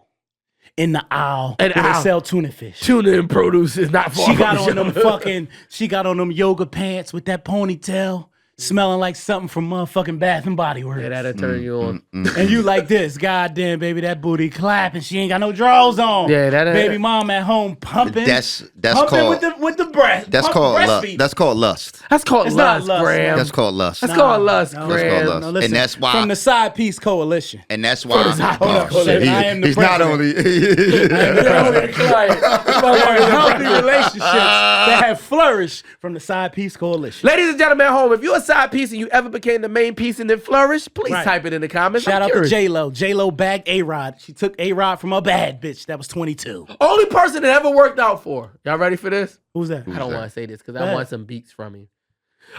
Speaker 3: in the aisle
Speaker 2: In
Speaker 3: where
Speaker 2: the
Speaker 3: they
Speaker 2: aisle.
Speaker 3: sell tuna fish.
Speaker 2: Tuna and produce is not far
Speaker 3: She
Speaker 2: from
Speaker 3: got
Speaker 2: each
Speaker 3: on them
Speaker 2: other.
Speaker 3: she got on them yoga pants with that ponytail, smelling like something from motherfucking Bath and Body Works.
Speaker 2: Yeah, that'll turn you on.
Speaker 3: And you like this, goddamn baby, that booty clapping. She ain't got no drawers on.
Speaker 2: Yeah,
Speaker 3: baby mom at home pumping.
Speaker 1: That's
Speaker 3: pumping
Speaker 1: called
Speaker 3: with the breast.
Speaker 1: that's
Speaker 3: pump-
Speaker 1: called
Speaker 3: breastfeeding.
Speaker 1: that's called lust.
Speaker 2: That's called
Speaker 3: It's not
Speaker 2: lust,
Speaker 3: lust,
Speaker 2: Graham.
Speaker 1: That's called lust.
Speaker 2: That's called lust,
Speaker 3: no.
Speaker 1: That's
Speaker 2: Graham.
Speaker 1: called lust.
Speaker 3: No, listen,
Speaker 1: And that's why
Speaker 3: from the Side Piece Coalition.
Speaker 1: And that's why.
Speaker 3: Hold up. I am the
Speaker 1: He's not
Speaker 3: president.
Speaker 1: only.
Speaker 3: There are healthy relationships that have flourished from the Side Piece Coalition.
Speaker 2: Ladies and gentlemen at home, if you're a side piece and you ever became the main piece and then flourished, please
Speaker 3: Right.
Speaker 2: type it in the comments.
Speaker 3: Shout
Speaker 2: I'm
Speaker 3: out to
Speaker 2: curious.
Speaker 3: J-Lo. J-Lo bagged A-Rod. She took A-Rod from a bad bitch that was 22.
Speaker 2: Only person that ever worked out for. Y'all ready for this?
Speaker 3: Who's that?
Speaker 2: I don't want to say this because
Speaker 3: Go
Speaker 2: I
Speaker 3: ahead.
Speaker 2: want some beats from you.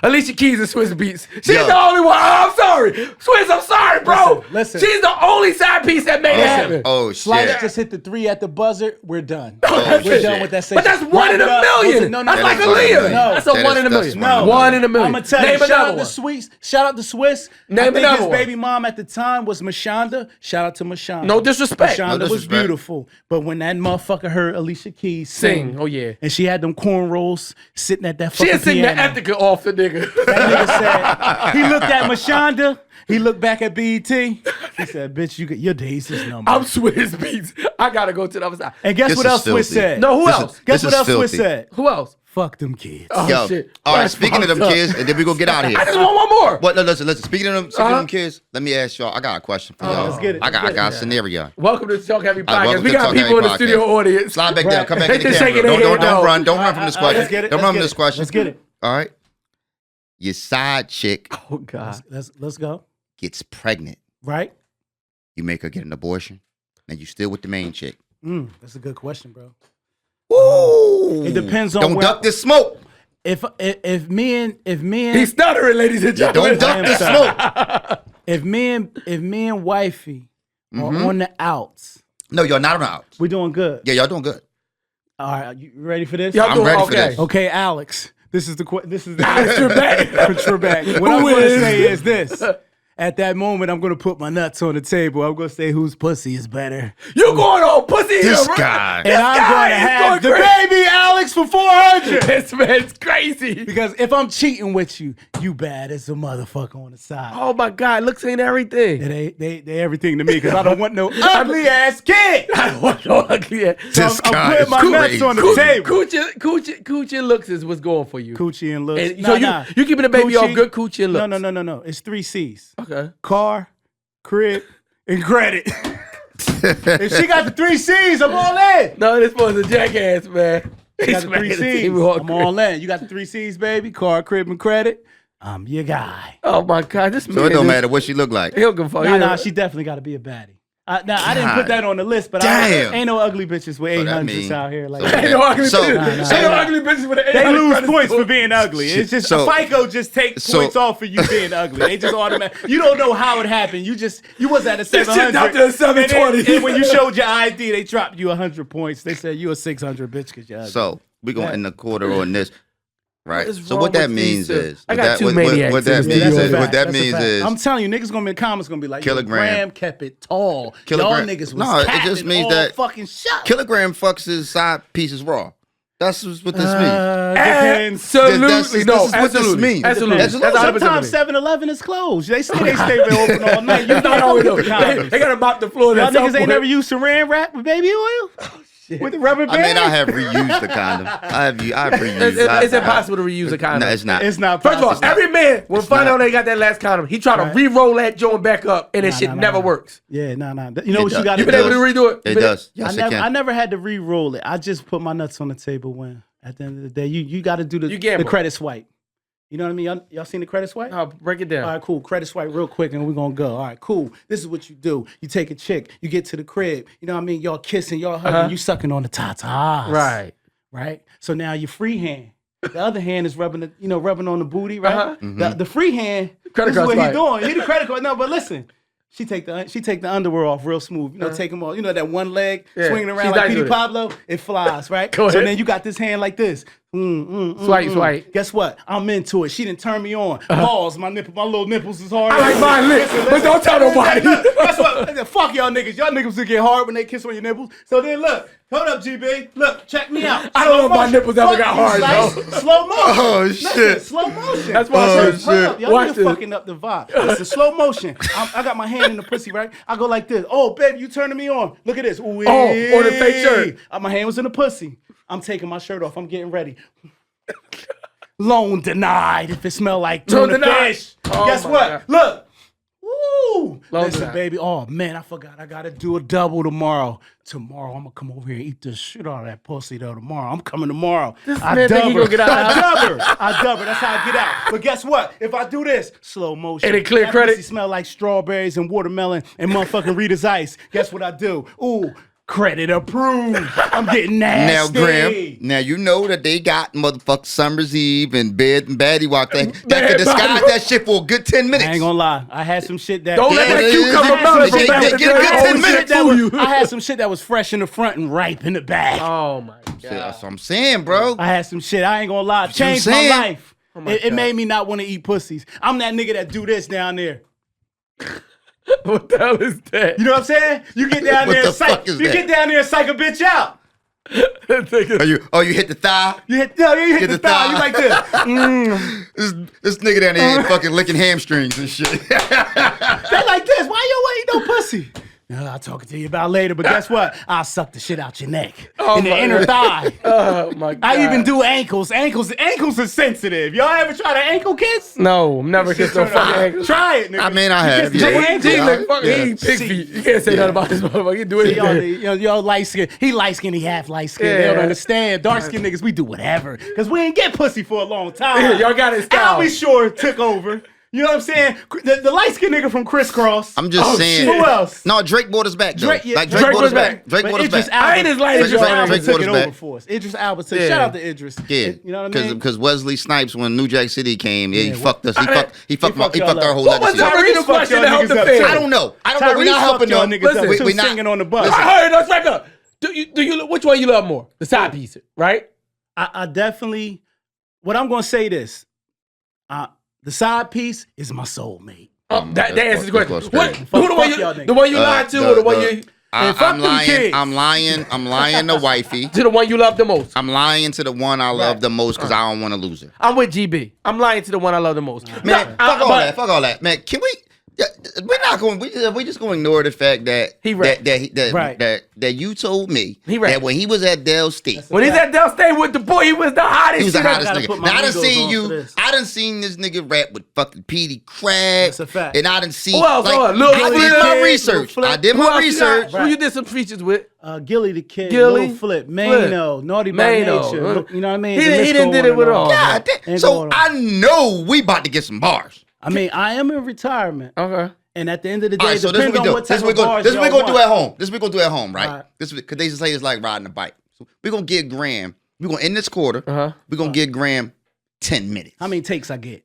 Speaker 2: Alicia Keys and Swiss Beats. She's
Speaker 1: Yo.
Speaker 2: the only one. Oh, I'm sorry. Swiss, I'm sorry, bro.
Speaker 3: Listen.
Speaker 2: She's the only side piece that made it happen.
Speaker 1: Oh
Speaker 3: Slice
Speaker 1: shit.
Speaker 3: just hit the 3 at the buzzer. We're done.
Speaker 2: that's
Speaker 3: We're
Speaker 2: it.
Speaker 3: done with that
Speaker 2: But
Speaker 3: section.
Speaker 2: that's one in a
Speaker 3: Wrap it up.
Speaker 2: million.
Speaker 3: No,
Speaker 2: That's
Speaker 1: That
Speaker 2: like
Speaker 1: is one in a
Speaker 2: Aaliyah.
Speaker 1: million.
Speaker 2: That's a
Speaker 1: That
Speaker 2: one
Speaker 1: is-
Speaker 2: in a
Speaker 1: that's
Speaker 2: million.
Speaker 1: one in a million.
Speaker 2: One in a
Speaker 3: I'm
Speaker 2: million.
Speaker 3: gonna tell you,
Speaker 2: Name
Speaker 3: shout
Speaker 2: another
Speaker 3: out
Speaker 2: one.
Speaker 3: to Sweets. Shout out to Swiss.
Speaker 2: Name
Speaker 3: I think
Speaker 2: another
Speaker 3: his
Speaker 2: one.
Speaker 3: baby mom at the time was Mashonda. Shout out to Mashonda.
Speaker 2: No disrespect.
Speaker 3: Mashonda
Speaker 1: No
Speaker 3: was
Speaker 1: disrespect.
Speaker 3: beautiful, but when that motherfucker heard Alicia Keys
Speaker 2: Sing. Oh, yeah.
Speaker 3: and she had them cornrows sitting at that
Speaker 2: She
Speaker 3: fucking
Speaker 2: had sing the
Speaker 3: piano.
Speaker 2: Ethica off the nigga.
Speaker 3: That nigga said, he looked at Mashonda, he looked back at BET, he said, bitch, your days is numbered.
Speaker 2: I'm Swiss Beats. I gotta go to the other side.
Speaker 3: And guess
Speaker 1: This
Speaker 3: what
Speaker 1: is
Speaker 3: else Swiss
Speaker 1: filthy.
Speaker 3: said?
Speaker 2: No, who
Speaker 1: This
Speaker 2: else?
Speaker 1: is-
Speaker 3: Guess
Speaker 1: this
Speaker 3: what
Speaker 1: is
Speaker 3: else Swiss
Speaker 1: filthy.
Speaker 3: said?
Speaker 2: Who else?
Speaker 3: Fuck them kids.
Speaker 2: Oh,
Speaker 1: Yo,
Speaker 2: shit.
Speaker 1: all right.
Speaker 2: That's
Speaker 1: Speaking of them
Speaker 2: fucked up.
Speaker 1: kids, and then we gonna get out of
Speaker 2: I
Speaker 1: here.
Speaker 2: just want one more.
Speaker 1: What? No, listen. Speaking of them kids, let me ask y'all. I got a question for y'all.
Speaker 3: let's get it,
Speaker 1: I
Speaker 3: let's
Speaker 1: got a scenario.
Speaker 2: Welcome to the Talk Heavy
Speaker 1: All right,
Speaker 2: Podcast.
Speaker 1: welcome
Speaker 2: We
Speaker 1: to
Speaker 2: got
Speaker 1: Talk
Speaker 2: people
Speaker 1: Heavy
Speaker 2: in the
Speaker 1: Podcast.
Speaker 2: studio audience.
Speaker 1: Slide back down. Come back
Speaker 2: They
Speaker 1: in the
Speaker 2: just
Speaker 1: camera.
Speaker 2: shaking their head no.
Speaker 1: Don't run. Don't run from this question.
Speaker 3: Let's get it.
Speaker 1: Don't
Speaker 3: let's
Speaker 1: run
Speaker 3: get
Speaker 1: from
Speaker 3: it.
Speaker 1: this question.
Speaker 3: Let's get it.
Speaker 1: All right. Your side chick
Speaker 2: Oh, God.
Speaker 3: Let's go.
Speaker 1: gets pregnant.
Speaker 3: Right?
Speaker 1: You make her get an abortion, and you still with the main chick.
Speaker 3: That's a good question, bro.
Speaker 1: Ooh.
Speaker 3: It depends on
Speaker 1: Don't
Speaker 3: where-
Speaker 1: duck this smoke.
Speaker 3: if me and
Speaker 2: He's stuttering, ladies and gentlemen.
Speaker 1: Don't dump the smoke.
Speaker 3: if me and wifey are on the outs.
Speaker 1: No, you're not on the outs.
Speaker 3: We're doing good.
Speaker 1: Yeah, y'all doing good.
Speaker 3: All right, you ready for this?
Speaker 1: I'm ready for this.
Speaker 3: Okay, Alex. This is the Alex Trebek. What I'm going to say is this. At that moment, I'm going to put my nuts on the table. I'm going to say whose pussy is better.
Speaker 2: You going on pussy?
Speaker 1: This guy.
Speaker 3: And I'm going to have the baby Alex for 400.
Speaker 2: This man's crazy.
Speaker 3: Because if I'm cheating with you, you bad as a motherfucker on the side.
Speaker 2: Oh my God, looks ain't everything.
Speaker 3: They everything to me because I don't want no ugly ass kid.
Speaker 2: I don't want no ugly ass.
Speaker 1: This guy
Speaker 3: I'm putting my nuts on the table.
Speaker 2: Coochie and looks is what's going for you.
Speaker 3: Coochie and looks.
Speaker 2: And so you keeping the baby off good coochie and looks.
Speaker 3: No. It's 3 C's.
Speaker 2: Okay.
Speaker 3: Car, crib, and credit. If she got the 3 C's, I'm all in.
Speaker 2: No, this boy's a jackass, man.
Speaker 3: You got the 3 C's. I'm all in. You got the 3 C's, baby. Car, crib, and credit. I'm your guy.
Speaker 2: Oh my God, this man.
Speaker 1: So it don't matter what she look like.
Speaker 2: He'll go fuck.
Speaker 3: Nah, she definitely got to be a baddie. Now, I didn't put that on the list, but ain't no ugly bitches with 800s out here. Like
Speaker 2: Ain't no ugly bitches. Ain't no
Speaker 3: nah.
Speaker 2: ugly bitches with an 800.
Speaker 3: They lose points for being ugly. It's just FICO just takes points off for you being ugly. They just automatically. You don't know how it happened. You was at a 700.
Speaker 2: Up to a 720.
Speaker 3: And when you showed your ID, they dropped you 100 points. They said you a 600 bitch because you're ugly.
Speaker 1: So we're going to end the quarter on this. Right.
Speaker 2: What is
Speaker 1: So
Speaker 2: wrong
Speaker 1: what that
Speaker 2: with
Speaker 1: means
Speaker 2: these
Speaker 1: is
Speaker 2: I got two maniacs.
Speaker 1: What that means is
Speaker 3: I'm telling you, niggas gonna be in comments gonna be like,
Speaker 1: Kilogram
Speaker 3: kept it tall.
Speaker 1: Kilogram.
Speaker 3: Y'all niggas was
Speaker 1: No, it just means
Speaker 3: all
Speaker 1: that
Speaker 3: fucking shut.
Speaker 1: Kilogram fucks his side pieces raw. That's what this means.
Speaker 3: Depends.
Speaker 2: Absolutely.
Speaker 1: This is what this means.
Speaker 2: Absolutely.
Speaker 3: Sometimes 7-Eleven is closed. They stay open all night. You
Speaker 2: not always know. They gotta mop the floor.
Speaker 3: Y'all niggas ain't never used saran wrap with baby oil? With the rubber band?
Speaker 1: I mean, I have reused the condom. I have reused.
Speaker 2: It's impossible to reuse a condom.
Speaker 1: No, it's not.
Speaker 3: It's not
Speaker 2: First
Speaker 3: possible.
Speaker 2: of all, every man will find out they got that last condom. He try to re-roll that joint back up, and that shit never works.
Speaker 3: Yeah, nah. You know what you got to do?
Speaker 2: You been able to redo it?
Speaker 1: It does. Yes, it can.
Speaker 3: I never had to re-roll it. I just put my nuts on the table when, at the end of the day, you got to do the credit swipe. You know what I mean? Y'all seen the credit swipe?
Speaker 2: No, break it down.
Speaker 3: All right, cool. Credit swipe real quick and we're going to go. All right, cool. This is what you do. You take a chick. You get to the crib. You know what I mean? Y'all kissing, y'all hugging, you sucking on the tatas. Right? So now your free hand. The other hand is rubbing on the booty, right? The free hand,
Speaker 2: credit
Speaker 3: this is what
Speaker 2: swipe.
Speaker 3: he's doing. He the credit card. No, but listen. She take the underwear off real smooth. You know, take them off. You know that one leg swinging around like Petey Pablo? It flies, right? So then you got this hand like this.
Speaker 2: Swipe.
Speaker 3: Guess what? I'm into it. She didn't turn me on. Pause. My little nipples is hard.
Speaker 2: I like mine lit, but don't tell nobody.
Speaker 3: Guess what? Fuck y'all niggas. Y'all niggas will get hard when they kiss on your nipples. So then look. Hold up, GB. Look, check me out.
Speaker 2: I don't know if my nipples ever got hard, though.
Speaker 3: Slow motion.
Speaker 1: Oh,
Speaker 3: Listen,
Speaker 1: shit.
Speaker 3: slow motion.
Speaker 2: That's why
Speaker 3: Y'all niggas fucking up the vibe. Listen, slow motion. I got my hand in the pussy, right? I go like this. Oh, baby, you turning me on. Look at this. Ooh,
Speaker 2: or the fake shirt.
Speaker 3: My hand was in the pussy. I'm taking my shirt off. I'm getting ready. Loan denied if it smell like tuna fish. Guess what? God. Look. Woo. Listen, baby. Oh, man, I forgot. I got to do a double tomorrow. Tomorrow, I'm going to come over here and eat the shit out of that pussy, though, tomorrow. I'm coming tomorrow. I dub her. That's how I get out. But guess what? If I do this, slow motion.
Speaker 2: And it clear credit.
Speaker 3: Pussy smell like strawberries and watermelon and motherfucking Rita's Ice. Guess what I do? Ooh. Credit approved. I'm getting nasty.
Speaker 1: Now, Graham, now you know that they got motherfucking Summer's Eve and Bed and Baddie Walk that can disguise that shit for a good 10 minutes.
Speaker 3: I ain't gonna lie. I had some shit that...
Speaker 2: Don't let that cucumber melon from back in the day.
Speaker 3: I had some shit that was fresh in the front and ripe in the back.
Speaker 2: Oh, my God.
Speaker 1: That's what I'm saying, bro.
Speaker 3: I had some shit. I ain't gonna lie. Changed my life. It made me not want to eat pussies. I'm that nigga that do this down there.
Speaker 2: What the hell is that?
Speaker 3: You know what I'm saying? You get down there and psych. You get down there and psych a bitch out.
Speaker 1: You hit the thigh?
Speaker 3: You hit the thigh. You like this.
Speaker 1: This nigga down there fucking licking hamstrings and shit.
Speaker 3: They like this. Why you ain't no pussy? I'll talk to you about later, but guess what? I'll suck the shit out your neck in the inner thigh.
Speaker 2: Oh my God!
Speaker 3: I even do ankles. Ankles are sensitive. Y'all ever try to ankle kiss?
Speaker 2: No, never kissed no fucking ankle.
Speaker 3: Try it, nigga.
Speaker 1: I mean, I have.
Speaker 2: He pig feet. You can't say nothing about this motherfucker. You do anything.
Speaker 3: Y'all light skin. He light skin. He half light skin. They don't understand. Dark skin niggas, we do whatever because we ain't get pussy for a long time.
Speaker 2: Y'all got it.
Speaker 3: I'll be sure it took over. You know what I'm saying? The light-skinned nigga from Crisscross.
Speaker 1: I'm just saying.
Speaker 3: Who else?
Speaker 1: No, Drake brought us back, though.
Speaker 3: Drake, yeah,
Speaker 1: like, Drake brought us back. Drake
Speaker 3: But
Speaker 1: brought us
Speaker 3: Idris
Speaker 1: back.
Speaker 2: I ain't as light as
Speaker 3: Idris
Speaker 2: Drake.
Speaker 3: Elba
Speaker 1: Drake
Speaker 3: took
Speaker 1: brought
Speaker 3: it
Speaker 1: us
Speaker 3: over
Speaker 1: back.
Speaker 3: for us. Idris Elba took
Speaker 2: Yeah.
Speaker 3: Shout out to Idris.
Speaker 1: Yeah,
Speaker 3: You know what I mean?
Speaker 1: Because Wesley Snipes, when New Jack City came, he fucked us. He fucked
Speaker 3: y'all
Speaker 1: our whole
Speaker 2: What was
Speaker 1: legacy.
Speaker 2: the original
Speaker 3: Tyrese
Speaker 2: question to
Speaker 3: fucked
Speaker 2: help the
Speaker 3: y'all niggas
Speaker 2: fans?
Speaker 3: up,
Speaker 1: I don't know. We're not
Speaker 3: Tyrese
Speaker 1: helping
Speaker 3: fucked y'all
Speaker 1: them.
Speaker 3: niggas up with
Speaker 1: we
Speaker 3: him
Speaker 1: not-
Speaker 3: singing on the bus.
Speaker 1: Listen.
Speaker 2: I heard us right up. Do you which one you love more? The side piece, right?
Speaker 3: I definitely, what I'm going to say this. The side piece is my soulmate.
Speaker 2: That answers the question.
Speaker 1: That's
Speaker 2: What?
Speaker 1: crazy.
Speaker 2: Who the one you lied to, or the one you? And fuck
Speaker 1: I'm
Speaker 2: them kids.
Speaker 1: I'm lying to wifey.
Speaker 2: To the one you love the most.
Speaker 1: I'm lying to the one I love the most because I don't want to lose her.
Speaker 2: I'm with GB. I'm lying to the one I love the most.
Speaker 1: Man, fuck all that. Man, can we? We're not going. We just going to ignore the fact that that you told me that when he was at Dell State,
Speaker 2: When he's at Del State with the boy, he was the hottest.
Speaker 1: he was the
Speaker 2: shit.
Speaker 1: hottest
Speaker 3: gotta
Speaker 1: nigga.
Speaker 3: put my
Speaker 1: Now I done
Speaker 3: Legos
Speaker 1: seen
Speaker 3: on
Speaker 1: you.
Speaker 3: for this.
Speaker 1: I done seen this nigga rap with fucking Petey Craig.
Speaker 3: That's a fact.
Speaker 1: And I done seen.
Speaker 2: Who else?
Speaker 1: Like,
Speaker 2: Lil
Speaker 1: I did
Speaker 2: Flip,
Speaker 1: my
Speaker 2: Lil
Speaker 1: research.
Speaker 3: Flip.
Speaker 1: I did
Speaker 2: Who
Speaker 1: my
Speaker 2: else you got?
Speaker 1: research.
Speaker 2: Who you did some features with?
Speaker 3: Gilly the Kid,
Speaker 2: Gilly,
Speaker 3: Lil Flip, Mano, Naughty by
Speaker 2: Mano.
Speaker 3: Nature. You know what I mean?
Speaker 2: He
Speaker 3: The list
Speaker 2: didn't
Speaker 3: go
Speaker 2: did
Speaker 3: on
Speaker 2: it with
Speaker 3: and
Speaker 2: all.
Speaker 3: on.
Speaker 1: God damn.
Speaker 3: Ain't
Speaker 1: So
Speaker 3: going on.
Speaker 1: I know we about to get some bars.
Speaker 3: I mean, I am in retirement.
Speaker 2: Okay.
Speaker 3: And at the end of the
Speaker 1: All
Speaker 3: day,
Speaker 1: right, so this
Speaker 3: depending
Speaker 1: what we
Speaker 3: on
Speaker 1: do.
Speaker 3: what type
Speaker 1: This
Speaker 3: of bars
Speaker 1: we
Speaker 3: y'all
Speaker 1: gonna do
Speaker 3: want.
Speaker 1: at home. This we gonna do at home, right?
Speaker 3: All right.
Speaker 1: This because they just say it's like riding a bike. So we gonna give Graham. We gonna end this quarter.
Speaker 2: Uh-huh.
Speaker 1: We gonna give Graham 10 minutes.
Speaker 3: How many takes I get?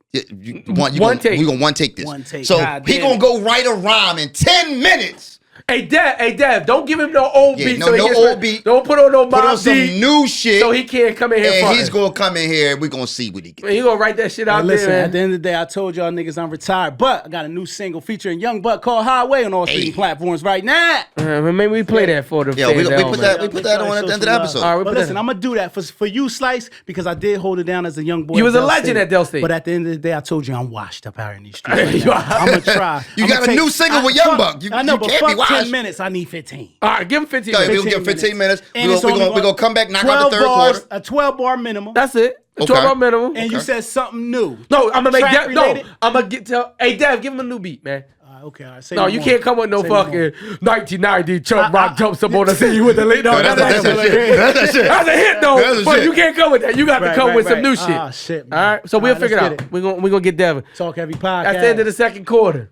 Speaker 2: One take.
Speaker 1: We gonna one take this.
Speaker 3: One take.
Speaker 1: So
Speaker 3: God
Speaker 1: he
Speaker 3: damn
Speaker 1: gonna
Speaker 3: it.
Speaker 1: go write a rhyme in 10 minutes.
Speaker 2: Hey Dev, don't give him no old
Speaker 1: Yeah,
Speaker 2: beat.
Speaker 1: no-
Speaker 2: so he
Speaker 1: no
Speaker 2: gets
Speaker 1: old beat.
Speaker 2: Don't put on no
Speaker 1: Put on
Speaker 2: Mob
Speaker 1: some
Speaker 2: D,
Speaker 1: new shit.
Speaker 2: so he can't come in here.
Speaker 1: and
Speaker 2: fronting.
Speaker 1: he's gonna come in here. We gonna see what he gets.
Speaker 2: Man, he gonna write that shit out
Speaker 3: Hey, listen,
Speaker 2: there,
Speaker 3: at the
Speaker 2: man.
Speaker 3: end of the day, I told y'all niggas I'm retired, but I got a new single featuring Young Buck called Highway on all streaming platforms right now.
Speaker 2: Maybe we play that for the
Speaker 1: Yeah,
Speaker 2: fans
Speaker 1: we
Speaker 2: at home,
Speaker 1: put
Speaker 2: man.
Speaker 1: that. We put that on at the end of the episode.
Speaker 2: All right, we
Speaker 3: But
Speaker 2: put
Speaker 3: listen,
Speaker 2: that-
Speaker 3: I'm gonna do that for you, Slice, because I did hold it down as a young boy.
Speaker 2: You was a
Speaker 3: Del
Speaker 2: legend
Speaker 3: State.
Speaker 2: at Del State.
Speaker 3: But at the end of the day, I told you I'm washed up out in these streets.
Speaker 2: You are.
Speaker 3: I'm gonna try.
Speaker 1: You
Speaker 3: I'ma
Speaker 1: got a new single with Young Buck.
Speaker 3: I know,
Speaker 1: you
Speaker 3: but
Speaker 1: can't be
Speaker 3: fuck 10
Speaker 1: washed.
Speaker 3: minutes. I need 15.
Speaker 2: All right, give him 15
Speaker 1: Yo,
Speaker 2: minutes.
Speaker 1: we'll give 15 minutes.
Speaker 3: And
Speaker 1: We're
Speaker 3: it's only
Speaker 1: gonna come back, knock out
Speaker 3: 12
Speaker 1: the third
Speaker 3: bars,
Speaker 1: quarter.
Speaker 3: a 12-bar minimum.
Speaker 2: That's it.
Speaker 1: Okay.
Speaker 2: 12 hour minimum.
Speaker 3: And you said something new.
Speaker 2: No, I'm gonna make
Speaker 3: Track
Speaker 2: Dev. No,
Speaker 3: related?
Speaker 2: I'm gonna get to. Hey, Dev, give him a new beat, man.
Speaker 3: Okay, all right. Say
Speaker 2: No, you
Speaker 3: more.
Speaker 2: can't come with no
Speaker 3: Say
Speaker 2: fucking
Speaker 3: more.
Speaker 2: 1990 Chump Rock jumps up on the scene with the late. No,
Speaker 1: That's
Speaker 2: that's
Speaker 1: that shit. That's that shit.
Speaker 2: That's a hit though.
Speaker 1: That's a
Speaker 2: But
Speaker 1: shit.
Speaker 2: you can't come with that. You got to
Speaker 3: Right,
Speaker 2: come
Speaker 3: right,
Speaker 2: with some
Speaker 3: right.
Speaker 2: new shit.
Speaker 3: Ah, shit, man.
Speaker 2: All right, so we'll
Speaker 3: All right,
Speaker 2: figure it
Speaker 3: let's
Speaker 2: out.
Speaker 3: get it.
Speaker 2: We're gonna get Devin.
Speaker 3: Talk Heavy Podcast.
Speaker 2: At the end of the second quarter.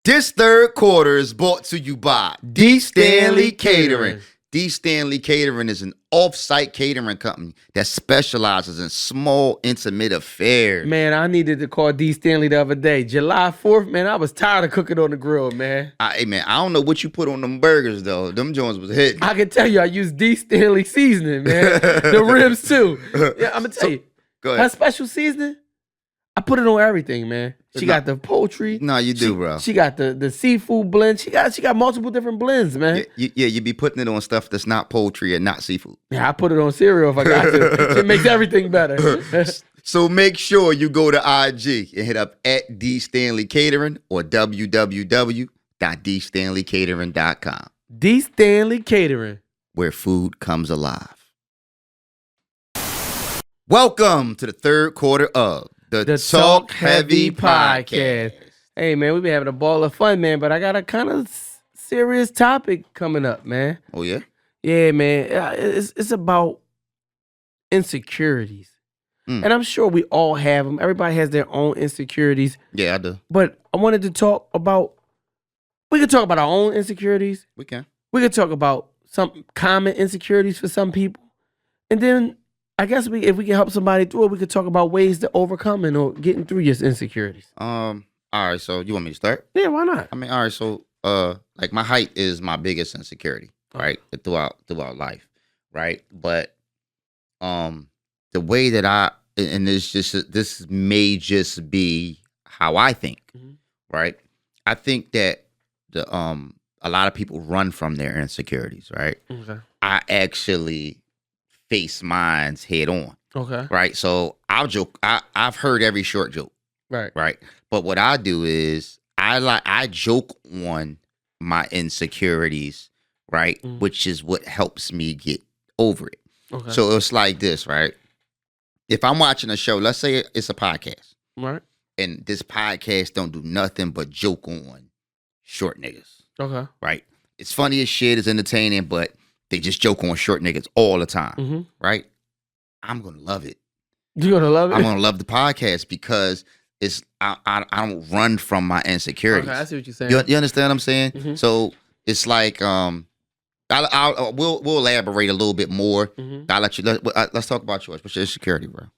Speaker 1: This third quarter is brought to you by D. Stanley Catering. D. Stanley Catering is an off-site catering company that specializes in small, intimate affairs.
Speaker 2: Man, I needed to call D. Stanley the other day. July 4th, man, I was tired of cooking on the grill, man.
Speaker 1: Hey, man, I don't know what you put on them burgers, though. Them joints was hitting.
Speaker 2: I can tell you I used D. Stanley seasoning, man. The ribs, too. Yeah, I'm going to tell you.
Speaker 1: Go
Speaker 2: Her
Speaker 1: ahead.
Speaker 2: special seasoning, I put it on everything, man. She got the poultry.
Speaker 1: No, you do, bro.
Speaker 2: She got the seafood blend. She got multiple different blends, man.
Speaker 1: You be putting it on stuff that's not poultry and not seafood.
Speaker 2: Yeah, I put it on cereal if I got to. It makes everything better.
Speaker 1: So make sure you go to IG and hit up at D. Stanley Catering or www.dstanleycatering.com,
Speaker 2: D. Stanley Catering.
Speaker 1: where food comes alive. Welcome to the third quarter of the Talk Heavy Podcast.
Speaker 2: Hey, man, we've been having a ball of fun, man, but I got a kind of serious topic coming up, man.
Speaker 1: Oh, yeah?
Speaker 2: Yeah, man. It's about insecurities. And I'm sure we all have them. Everybody has their own insecurities.
Speaker 1: Yeah, I do.
Speaker 2: But I wanted to talk about, we could talk about our own insecurities.
Speaker 1: We can.
Speaker 2: We could talk about some common insecurities for some people. And then I guess if we can help somebody through it, we could talk about ways to overcoming or getting through your insecurities.
Speaker 1: All right, so you want me to start?
Speaker 2: Yeah, why not?
Speaker 1: I mean, all right, so like my height is my biggest insecurity, right? Throughout life, right? But the way that this may just be how I think, right? I think that a lot of people run from their insecurities, right?
Speaker 2: Okay.
Speaker 1: I actually face mines head on,
Speaker 2: Okay.
Speaker 1: right? So I'll joke. I've heard every short joke.
Speaker 2: Right.
Speaker 1: Right. But what I do is I joke on my insecurities, right? Which is what helps me get over it.
Speaker 2: Okay.
Speaker 1: So it's like this, right? If I'm watching a show, let's say it's a podcast,
Speaker 2: Right.
Speaker 1: and this podcast don't do nothing but joke on short niggas,
Speaker 2: Okay.
Speaker 1: right? It's funny as shit, it's entertaining, but they just joke on short niggas all the time, right? I'm gonna love it.
Speaker 2: You gonna love it?
Speaker 1: I'm gonna love the podcast because I don't run from my insecurities.
Speaker 2: Okay, I see what you're saying.
Speaker 1: You understand what I'm saying?
Speaker 2: Mm-hmm.
Speaker 1: So it's like we'll elaborate a little bit more.
Speaker 2: Mm-hmm.
Speaker 1: I'll let you. Let's talk about yours. What's your insecurity, bro?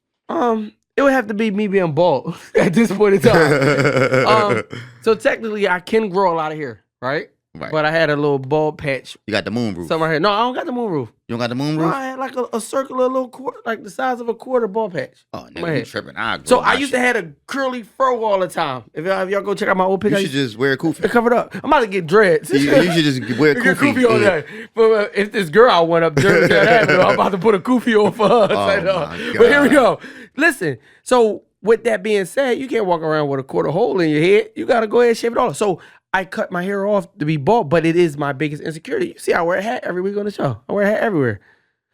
Speaker 2: It would have to be me being bald at this point in time. So technically, I can grow a lot of hair, right?
Speaker 1: Right.
Speaker 2: But I had a little bald patch.
Speaker 1: You got the moon roof.
Speaker 2: Somewhere here. No, I don't got the moon roof.
Speaker 1: You don't got the moon
Speaker 2: No,
Speaker 1: roof?
Speaker 2: I had like a circular little quarter, like the size of a quarter ball patch.
Speaker 1: Oh, nigga, you tripping.
Speaker 2: So I used to have a curly fro all the time. If y'all go check out my old picture,
Speaker 1: You should just wear a kufi.
Speaker 2: cover it up. I'm about to get dreads.
Speaker 1: You should just wear a
Speaker 2: Get
Speaker 1: kufi.
Speaker 2: kufi on that. But if this girl went up Jersey Avenue, I'm about to put a kufi on for her.
Speaker 1: Oh,
Speaker 2: Like,
Speaker 1: my
Speaker 2: but here we
Speaker 1: God.
Speaker 2: go. Listen, so with that being said, you can't walk around with a quarter hole in your head. You got to go ahead and shave it off. So I cut my hair off to be bald, but it is my biggest insecurity. You see, I wear a hat every week on the show. I wear a hat everywhere.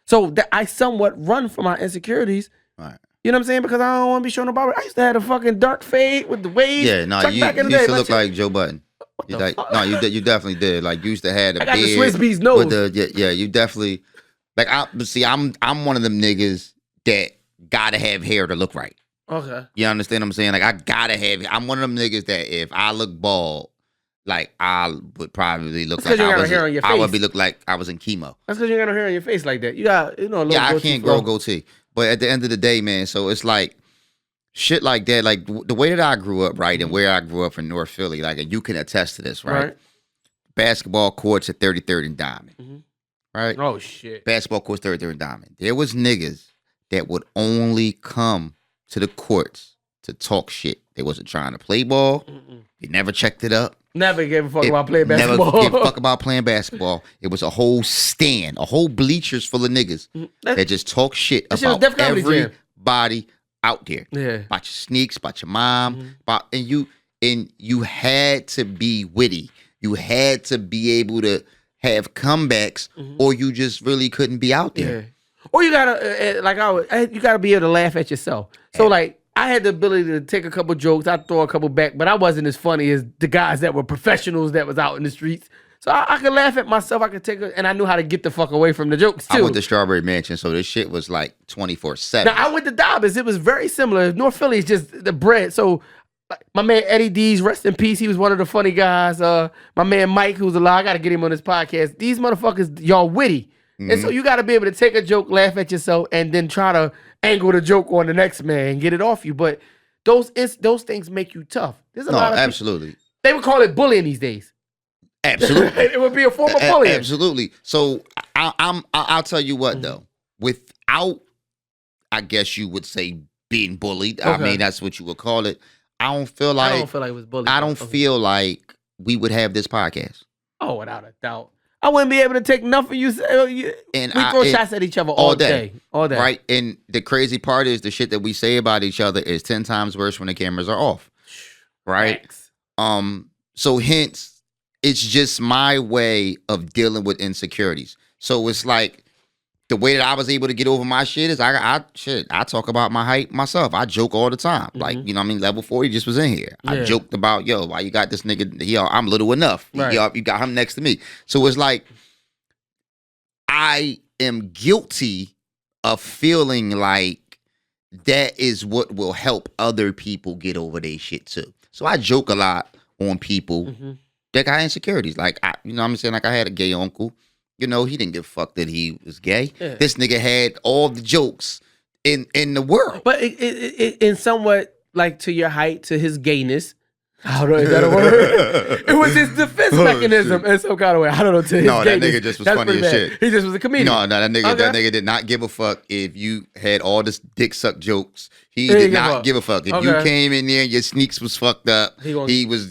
Speaker 2: So I somewhat run from my insecurities.
Speaker 1: Right.
Speaker 2: You know what I'm saying? Because I don't want to be showing no barber. I used to have a fucking dark fade with the waves.
Speaker 1: Yeah, no, you
Speaker 2: back in the
Speaker 1: used
Speaker 2: day,
Speaker 1: to look
Speaker 2: shit.
Speaker 1: like Joe Budden. You
Speaker 2: the
Speaker 1: like,
Speaker 2: fuck?
Speaker 1: no, you definitely did. Like you used to have the
Speaker 2: I got
Speaker 1: beard
Speaker 2: the Swiss Beats nose.
Speaker 1: with the yeah, you definitely like. I'm one of them niggas that gotta have hair to look right.
Speaker 2: Okay.
Speaker 1: You understand what I'm saying? Like I gotta have. I'm one of them niggas that if I look bald, like I would probably look
Speaker 2: That's 'cause
Speaker 1: like
Speaker 2: you
Speaker 1: I
Speaker 2: got
Speaker 1: was.
Speaker 2: hair on your
Speaker 1: I would
Speaker 2: face.
Speaker 1: be look like I was in chemo.
Speaker 2: That's because you got no hair on your face like that. You got, a little
Speaker 1: Yeah, I
Speaker 2: goatee
Speaker 1: can't
Speaker 2: flow.
Speaker 1: grow goatee. But at the end of the day, man, so it's like shit like that. Like the way that I grew up, right, and where I grew up in North Philly, like, and you can attest to this, right? Basketball courts at 33rd and Diamond, right?
Speaker 2: Oh, shit.
Speaker 1: Basketball courts 33rd and Diamond. There was niggas that would only come to the courts to talk shit. They wasn't trying to play ball. They never checked it up.
Speaker 2: Never gave a fuck about playing basketball.
Speaker 1: Never gave a fuck about playing basketball. It was a whole stand, a whole bleachers full of niggas that just talk shit
Speaker 2: That shit was
Speaker 1: about
Speaker 2: Def Comedy Jam.
Speaker 1: everybody out there.
Speaker 2: Yeah.
Speaker 1: About your sneaks, about your mom, and you had to be witty. You had to be able to have comebacks, or you just really couldn't be out there.
Speaker 2: Yeah. Or you gotta, you gotta be able to laugh at yourself. So like, I had the ability to take a couple jokes, I'd throw a couple back, but I wasn't as funny as the guys that were professionals that was out in the streets. So I could laugh at myself. I could and I knew how to get the fuck away from the jokes too.
Speaker 1: I went to Strawberry Mansion, so this shit was like 24/7.
Speaker 2: Now I went to Dobbins. It was very similar. North Philly is just the bread. So my man Eddie D's, rest in peace. He was one of the funny guys. My man Mike, who's alive, I gotta get him on this podcast. These motherfuckers, y'all witty. And so you gotta be able to take a joke, laugh at yourself, and then try to angle the joke on the next man and get it off you. But those things make you tough. There's a lot of
Speaker 1: absolutely.
Speaker 2: people, they would call it bullying these days.
Speaker 1: Absolutely.
Speaker 2: It would be a form of bullying.
Speaker 1: Absolutely. So I'll tell you what though. Without, I guess you would say, being bullied. I
Speaker 2: Okay.
Speaker 1: mean, that's what you would call it. I don't feel like
Speaker 2: it was bullying.
Speaker 1: I don't feel like we would have this podcast.
Speaker 2: Oh, without a doubt. I wouldn't be able to take nothing you say.
Speaker 1: And
Speaker 2: We throw shots at each other all day. All day.
Speaker 1: Right? And the crazy part is the shit that we say about each other is 10 times worse when the cameras are off. Right?
Speaker 2: Facts.
Speaker 1: So hence, it's just my way of dealing with insecurities. So it's like the way that I was able to get over my shit is I talk about my height myself. I joke all the time. Like, you know what I mean? Level 40 just was in here. I joked about, yo, why you got this nigga? Yo, I'm little enough.
Speaker 2: Right.
Speaker 1: Yo, you got him next to me. So it's like I am guilty of feeling like that is what will help other people get over their shit too. So I joke a lot on people that got insecurities. Like, you know what I'm saying? Like I had a gay uncle. You know, he didn't give a fuck that he was gay.
Speaker 2: Yeah.
Speaker 1: This nigga had all the jokes in the world.
Speaker 2: But it in somewhat like to your height, to his gayness. I don't know, is that a word? It was his defense mechanism in some kind of way. I don't know. To his
Speaker 1: No, that
Speaker 2: gayness.
Speaker 1: nigga just was
Speaker 2: That's
Speaker 1: funny
Speaker 2: pretty
Speaker 1: as
Speaker 2: bad.
Speaker 1: shit.
Speaker 2: He just was a comedian.
Speaker 1: No, that nigga did not give a fuck if you had all this dick suck jokes. He did not give a fuck. If you came in there and your sneaks was fucked up, he was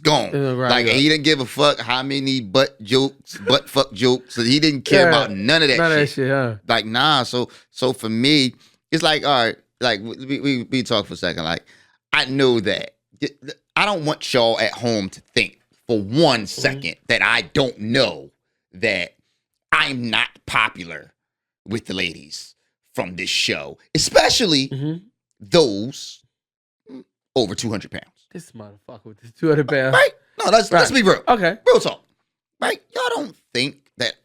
Speaker 1: gone.
Speaker 2: Right,
Speaker 1: like he didn't give a fuck how many butt fuck jokes. So he didn't care about none of that shit.
Speaker 2: None of that shit, huh?
Speaker 1: Like, nah. So for me, it's like, all right, like we talk for a second. Like, I know that. I don't want y'all at home to think for 1 second that I don't know that I'm not popular with the ladies from this show, especially those over 200 pounds.
Speaker 2: This motherfucker with this 200 pounds.
Speaker 1: Right? No, let's be real.
Speaker 2: Okay.
Speaker 1: Real talk. Right? Y'all don't think that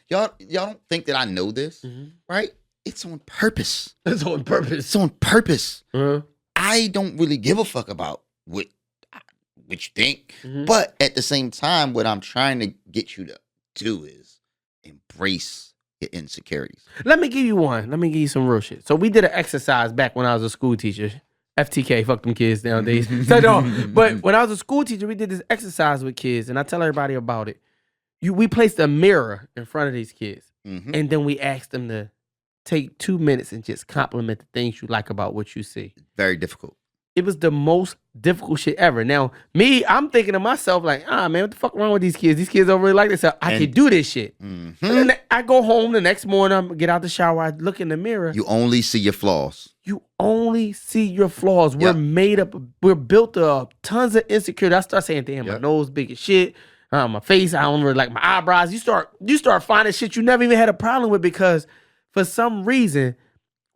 Speaker 1: y'all don't think that I know this, right? It's on purpose.
Speaker 2: It's on purpose.
Speaker 1: It's on purpose. I don't really give a fuck about what you think. But at the same time, what I'm trying to get you to do is embrace your insecurities.
Speaker 2: Let me give you one. Let me give you some real shit. So we did an exercise back when I was a school teacher. FTK, fuck them kids nowadays. So no, but when I was a school teacher, we did this exercise with kids, and I tell everybody about it. We placed a mirror in front of these kids, and then we asked them to take 2 minutes and just compliment the things you like about what you see.
Speaker 1: Very difficult.
Speaker 2: It was the most difficult shit ever. Now, I'm thinking to myself, like, man, what the fuck wrong with these kids? These kids don't really like this. I can do this shit. And then I go home the next morning, I get out the shower, I look in the mirror.
Speaker 1: You only see your flaws.
Speaker 2: You only see your flaws. We're made up, we're built up tons of insecurity. I start saying, damn, my nose big as shit. My face, I don't really like my eyebrows. You start finding shit you never even had a problem with because for some reason,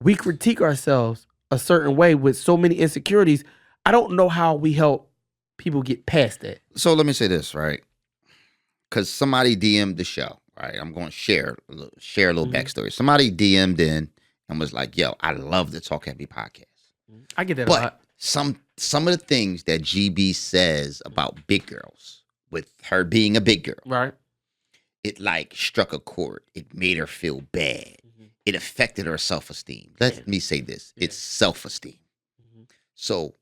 Speaker 2: we critique ourselves a certain way with so many insecurities. I don't know how we help people get past that.
Speaker 1: So let me say this, right? Because somebody DM'd the show, right? I'm going to share a little backstory. Somebody DM'd in and was like, yo, I love the Talk Heavy podcast.
Speaker 2: I get that a
Speaker 1: but
Speaker 2: lot.
Speaker 1: Some of the things that GB says about big girls, with her being a big girl,
Speaker 2: right?
Speaker 1: It like struck a chord. It made her feel bad. It affected her self-esteem. Let me say this. It's self-esteem. So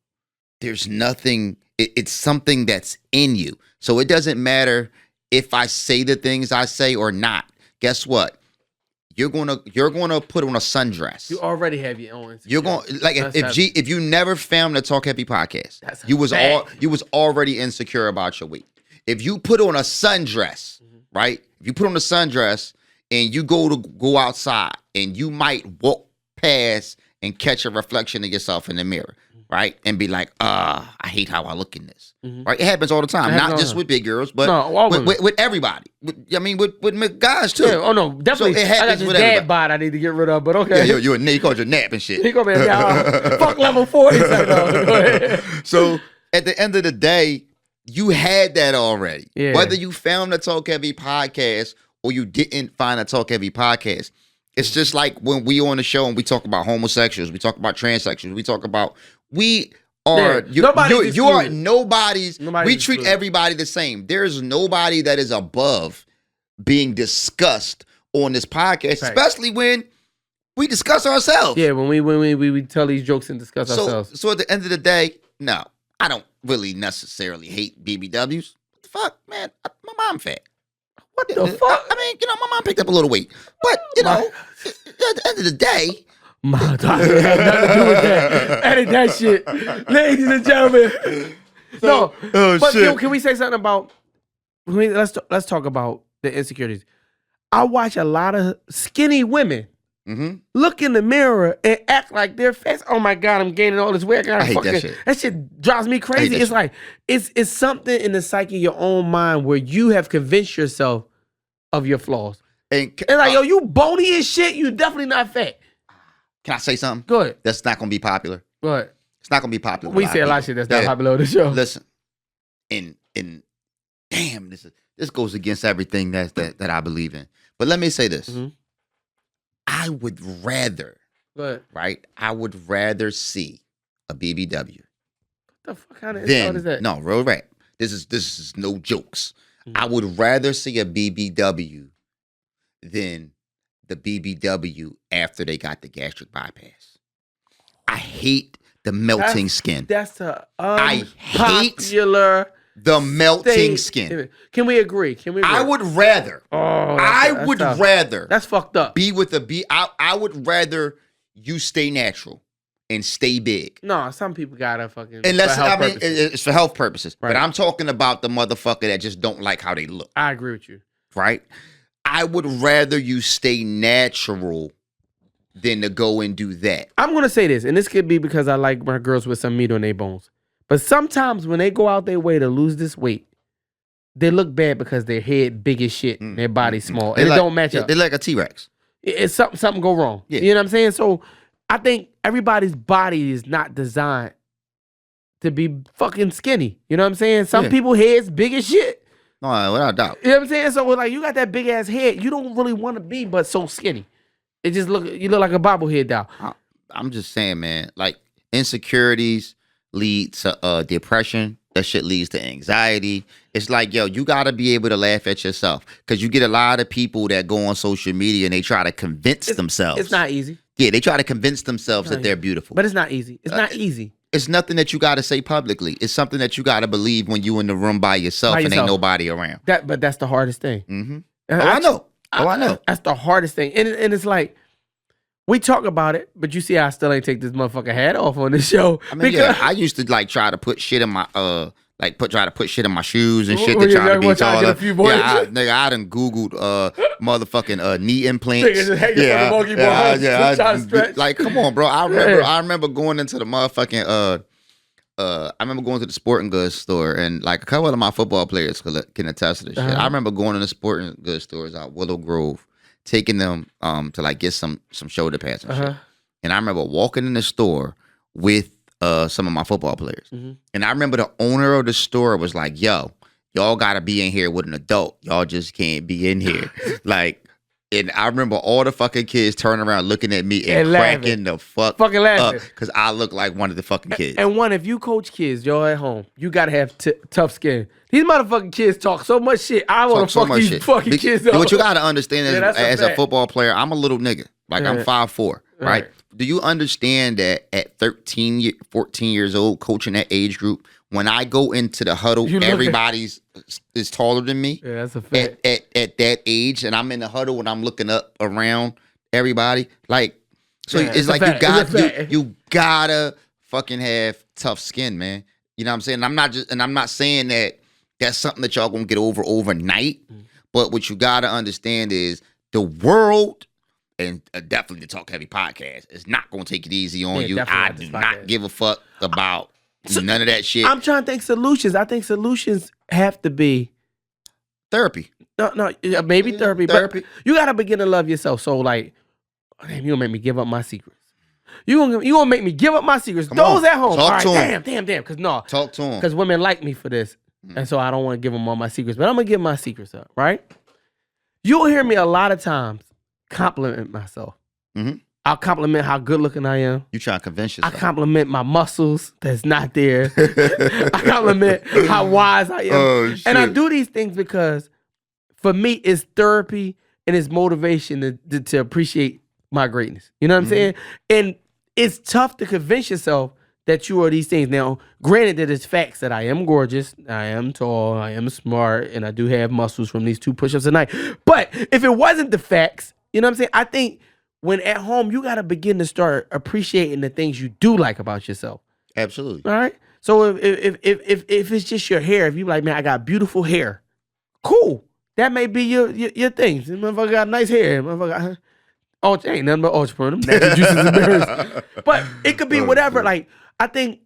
Speaker 1: there's nothing, it's something that's in you. So it doesn't matter if I say the things I say or not. Guess what? You're gonna put on a sundress.
Speaker 2: You already have your own insecurity.
Speaker 1: You're going like if you never found the Talk Heavy podcast, you was already insecure about your weight. If you put on a sundress, right? If you put on a sundress and you go outside and you might walk past and catch a reflection of yourself in the mirror, right? And be like, I hate how I look in this. Right? It happens all the time. Not just with big girls, but with everybody. With guys too.
Speaker 2: Yeah, oh no, definitely.
Speaker 1: So it happens
Speaker 2: I got this
Speaker 1: with
Speaker 2: dad
Speaker 1: everybody.
Speaker 2: bod I need to get rid of, but okay.
Speaker 1: Yeah, he called you nap and shit.
Speaker 2: He gonna be fuck level 40. Like, no, go ahead.
Speaker 1: So at the end of the day, you had that already.
Speaker 2: Yeah.
Speaker 1: Whether you found the Talk Heavy podcast or you didn't find a Talk Heavy podcast, it's just like when we on the show and we talk about homosexuals, we talk about transsexuals, we talk about you are nobody's. We treat everybody the same. There's nobody that is above being discussed on this podcast, especially when we discuss ourselves.
Speaker 2: Yeah, when we tell these jokes and discuss ourselves.
Speaker 1: So at the end of the day, no, I don't really necessarily hate BBWs. What the fuck, man? My mom fat.
Speaker 2: What the fuck?
Speaker 1: I mean, my mom picked up a little weight, but at the end of the day.
Speaker 2: My daughter had nothing to do with that. Edit that shit. Ladies and gentlemen. But can we say something about, let's talk about the insecurities. I watch a lot of skinny women look in the mirror and act like they're fat. Oh my God, I'm gaining all this weight.
Speaker 1: I hate that shit.
Speaker 2: That shit drives me crazy. It's like, it's something in the psyche of your own mind where you have convinced yourself of your flaws. And like, yo, you bony as shit. You definitely not fat.
Speaker 1: Can I say something?
Speaker 2: Go ahead.
Speaker 1: That's not going to be popular.
Speaker 2: Go ahead.
Speaker 1: It's not going to be popular.
Speaker 2: We say a lot of shit that's not popular on the show.
Speaker 1: Listen, and damn, this goes against everything that I believe in. But let me say this. I would rather, right? I would rather see a BBW.
Speaker 2: What the fuck kind of insult is that?
Speaker 1: No, real rap. This is no jokes. I would rather see a BBW than the BBW after they got the gastric bypass. I hate the melting skin.
Speaker 2: That's the
Speaker 1: I hate
Speaker 2: the
Speaker 1: melting skin.
Speaker 2: Can we agree?
Speaker 1: I would rather. Rather.
Speaker 2: That's fucked up.
Speaker 1: Be with a I would rather you stay natural and stay big.
Speaker 2: No, some people gotta fucking.
Speaker 1: Unless it's for health purposes. Right. But I'm talking about the motherfucker that just don't like how they look.
Speaker 2: I agree with you.
Speaker 1: Right. I would rather you stay natural than to go and do that.
Speaker 2: I'm going to say this, and this could be because I like my girls with some meat on their bones. But sometimes when they go out their way to lose this weight, they look bad because their head big as shit and their body small. And it don't match up.
Speaker 1: They're like a T-Rex.
Speaker 2: It's something go wrong. Yeah. You know what I'm saying? So I think everybody's body is not designed to be fucking skinny. You know what I'm saying? Some people heads big as shit.
Speaker 1: No, without doubt.
Speaker 2: You know what I'm saying? So like, you got that big ass head. You don't really want to be, but so skinny. It just you look like a bobblehead doll.
Speaker 1: I'm just saying, man. Like, Insecurities lead to depression. That shit leads to anxiety. It's like, yo, you got to be able to laugh at yourself, because you get a lot of people that go on social media and they try to convince themselves.
Speaker 2: It's not easy.
Speaker 1: Yeah, they try to convince themselves that they're beautiful.
Speaker 2: But it's not easy. It's not easy.
Speaker 1: It's nothing that you got to say publicly. It's something that you got to believe when you in the room by yourself and ain't nobody around.
Speaker 2: But that's the hardest thing.
Speaker 1: Mm-hmm. I know. I know.
Speaker 2: That's the hardest thing. And it's like, we talk about it, but you see how I still ain't take this motherfucking hat off on this show.
Speaker 1: I mean, yeah, I used to like try to put shit in my try to put shit in my shoes and shit to try to be taller. Nigga, I done Googled motherfucking knee implants. Like, come on, bro. I remember going into the motherfucking I remember going to the sporting goods store, and like a couple of my football players can attest to this shit. I remember going to the sporting goods stores out Willow Grove, taking them to like get some shoulder pads and shit. And I remember walking in the store with some of my football players. And I remember the owner of the store was like, yo, y'all gotta be in here with an adult. Y'all just can't be in here. Like, and I remember all the fucking kids turning around looking at me and cracking the fucking up, because I look like one of the fucking kids.
Speaker 2: And if you coach kids, y'all at home, you gotta have tough skin. These motherfucking kids talk so much shit. I want to fuck these fucking kids up.
Speaker 1: What you gotta understand is, as a football player, I'm a little nigga. Like, I'm 5'4", right? Do you understand that at 13, 14 years old, coaching that age group, when I go into the huddle, everybody's is taller than me.
Speaker 2: Yeah, that's a fact.
Speaker 1: At that age, and I'm in the huddle and I'm looking up around everybody. Like, so it's like you gotta fucking have tough skin, man. You know what I'm saying? I'm not saying that that's something that y'all gonna get over overnight. But what you gotta understand is the world. And definitely the Talk Heavy podcast is not going to take it easy on you. I do not give a fuck about none of that shit.
Speaker 2: I'm trying to think solutions. I think solutions have to be
Speaker 1: therapy.
Speaker 2: No, maybe therapy. But you got to begin to love yourself. So like, damn, you going to make me give up my secrets. You gonna make me give up my secrets. Those at home.
Speaker 1: Talk to them.
Speaker 2: Damn. Because no.
Speaker 1: Talk to them.
Speaker 2: Because women like me for this. And so I don't want to give them all my secrets. But I'm going to give my secrets up, right? You'll hear me a lot of times compliment myself. I'll compliment how good looking I am.
Speaker 1: You trying to convince yourself.
Speaker 2: I compliment my muscles that's not there. I compliment how wise I am.
Speaker 1: Oh, shit.
Speaker 2: And I do these things because for me, it's therapy and it's motivation to appreciate my greatness. You know what I'm saying? And it's tough to convince yourself that you are these things. Now, granted that it's facts that I am gorgeous, I am tall, I am smart, and I do have muscles from these 2 push-ups a night. But if it wasn't the facts, you know what I'm saying? I think when at home, you got to begin to start appreciating the things you do like about yourself.
Speaker 1: Absolutely.
Speaker 2: All right? So if it's just your hair, if you like, man, I got beautiful hair, cool. That may be your thing. This motherfucker got nice hair. Motherfucker, ain't nothing but ultra. But it could be whatever. Like, I think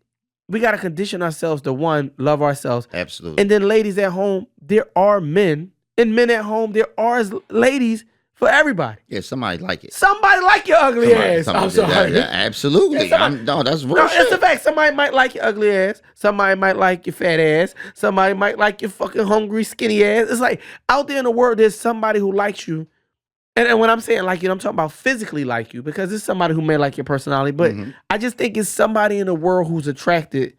Speaker 2: we got to condition ourselves to, one, love ourselves.
Speaker 1: Absolutely.
Speaker 2: And then ladies at home, there are men. And men at home, there are ladies for everybody.
Speaker 1: Yeah, somebody like it.
Speaker 2: Somebody like your ugly ass. I'm sorry.
Speaker 1: Yeah, absolutely.
Speaker 2: Yeah,
Speaker 1: that's real shit.
Speaker 2: It's a fact. Somebody might like your ugly ass. Somebody might like your fat ass. Somebody might like your fucking hungry, skinny ass. It's like out there in the world, there's somebody who likes you. And when I'm saying like you, I'm talking about physically like you, because it's somebody who may like your personality. But I just think it's somebody in the world who's attracted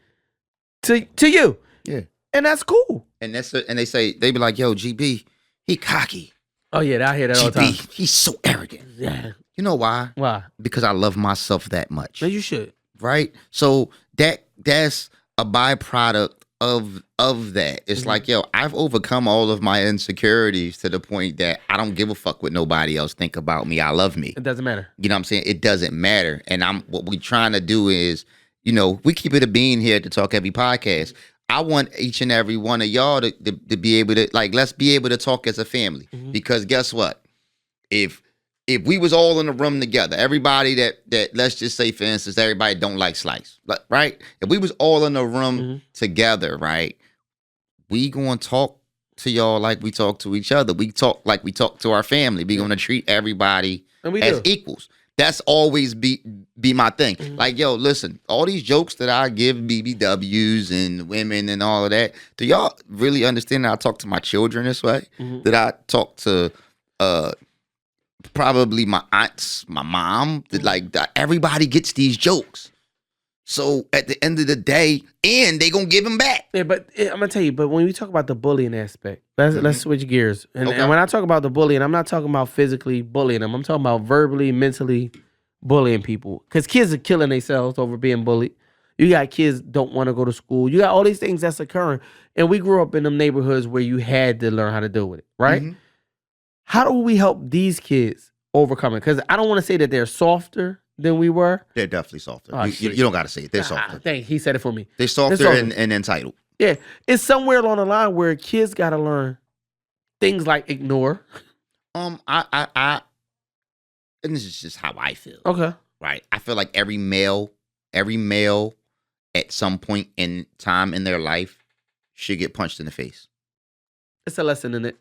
Speaker 2: to you.
Speaker 1: Yeah.
Speaker 2: And that's cool.
Speaker 1: And they be like, yo, GB, he cocky.
Speaker 2: Oh, yeah, I hear that all the time.
Speaker 1: He's so arrogant.
Speaker 2: Yeah.
Speaker 1: You know why?
Speaker 2: Why?
Speaker 1: Because I love myself that much.
Speaker 2: No, you should.
Speaker 1: Right? So that's a byproduct of that. It's like, yo, I've overcome all of my insecurities to the point that I don't give a fuck what nobody else think about me. I love me.
Speaker 2: It doesn't matter.
Speaker 1: You know what I'm saying? It doesn't matter. And what we're trying to do is, you know, we keep it a bean here at the Talk Heavy podcast. I want each and every one of y'all to be able to, like, let's be able to talk as a family. Because guess what? If we was all in the room together, everybody that let's just say, for instance, everybody don't like Slice, right? If we was all in the room together, right, we gonna talk to y'all like we talk to each other. We talk like we talk to our family. We gonna treat everybody as equals. That's always be my thing. Like, yo, listen, all these jokes that I give BBWs and women and all of that, do y'all really understand that I talk to my children this way? That I talk to probably my aunts, my mom, that like that everybody gets these jokes. So at the end of the day, and they gonna give him back.
Speaker 2: Yeah, but I'm gonna tell you. But when we talk about the bullying aspect, let's switch gears. And when I talk about the bullying, I'm not talking about physically bullying them. I'm talking about verbally, mentally bullying people. Because kids are killing themselves over being bullied. You got kids don't want to go to school. You got all these things that's occurring. And we grew up in them neighborhoods where you had to learn how to deal with it, right? Mm-hmm. How do we help these kids overcome it? Because I don't want to say that they're softer than we were.
Speaker 1: They're definitely softer. Oh, you don't got to say it. They're softer.
Speaker 2: Dang, he said it for me.
Speaker 1: They're softer and entitled.
Speaker 2: Yeah. It's somewhere along the line where kids got to learn things like ignore.
Speaker 1: And this is just how I feel.
Speaker 2: Okay.
Speaker 1: Right. I feel like every male at some point in time in their life should get punched in the face.
Speaker 2: It's a lesson in it.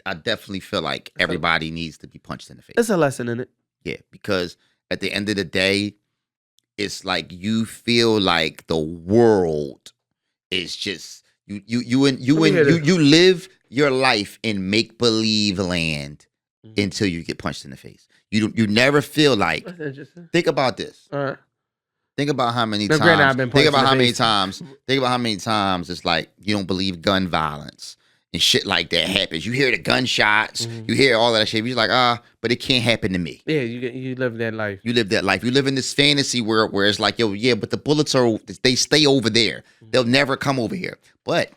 Speaker 1: I definitely feel like everybody needs to be punched in the face.
Speaker 2: It's a lesson in it.
Speaker 1: Yeah, because at the end of the day, it's like you feel like the world is just you live your life in make-believe land until you get punched in the face. You never feel like. That's interesting. Think about this.
Speaker 2: All right.
Speaker 1: Think about how many times. Think about how many times it's like you don't believe gun violence and shit like that happens. You hear the gunshots, you hear all of that shit. You're like, but it can't happen to me.
Speaker 2: Yeah, you live that life.
Speaker 1: You live that life. You live in this fantasy world where it's like, yo, yeah, but the bullets they stay over there. They'll never come over here. But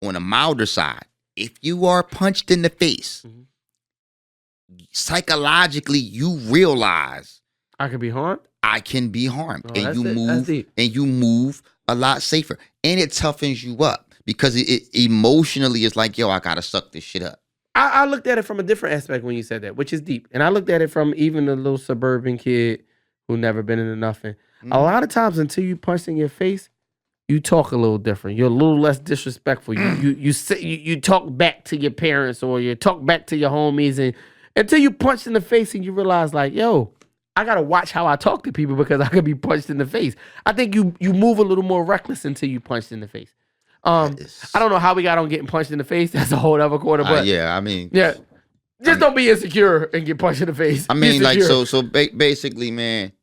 Speaker 1: on a milder side, if you are punched in the face, psychologically you realize
Speaker 2: I can be harmed.
Speaker 1: I can be harmed, and you move a lot safer, and it toughens you up because it emotionally is like, yo, I gotta suck this shit up.
Speaker 2: I looked at it from a different aspect when you said that, which is deep, and I looked at it from even a little suburban kid who never been into nothing. A lot of times, until you punch in your face, you talk a little different. You're a little less disrespectful. You talk back to your parents or you talk back to your homies, and until you punch in the face and you realize, like, yo, I gotta watch how I talk to people because I could be punched in the face. I think you move a little more reckless until you punched in the face. I don't know how we got on getting punched in the face. That's a whole other quarter. But just don't be insecure and get punched in the face.
Speaker 1: I mean, like basically, man,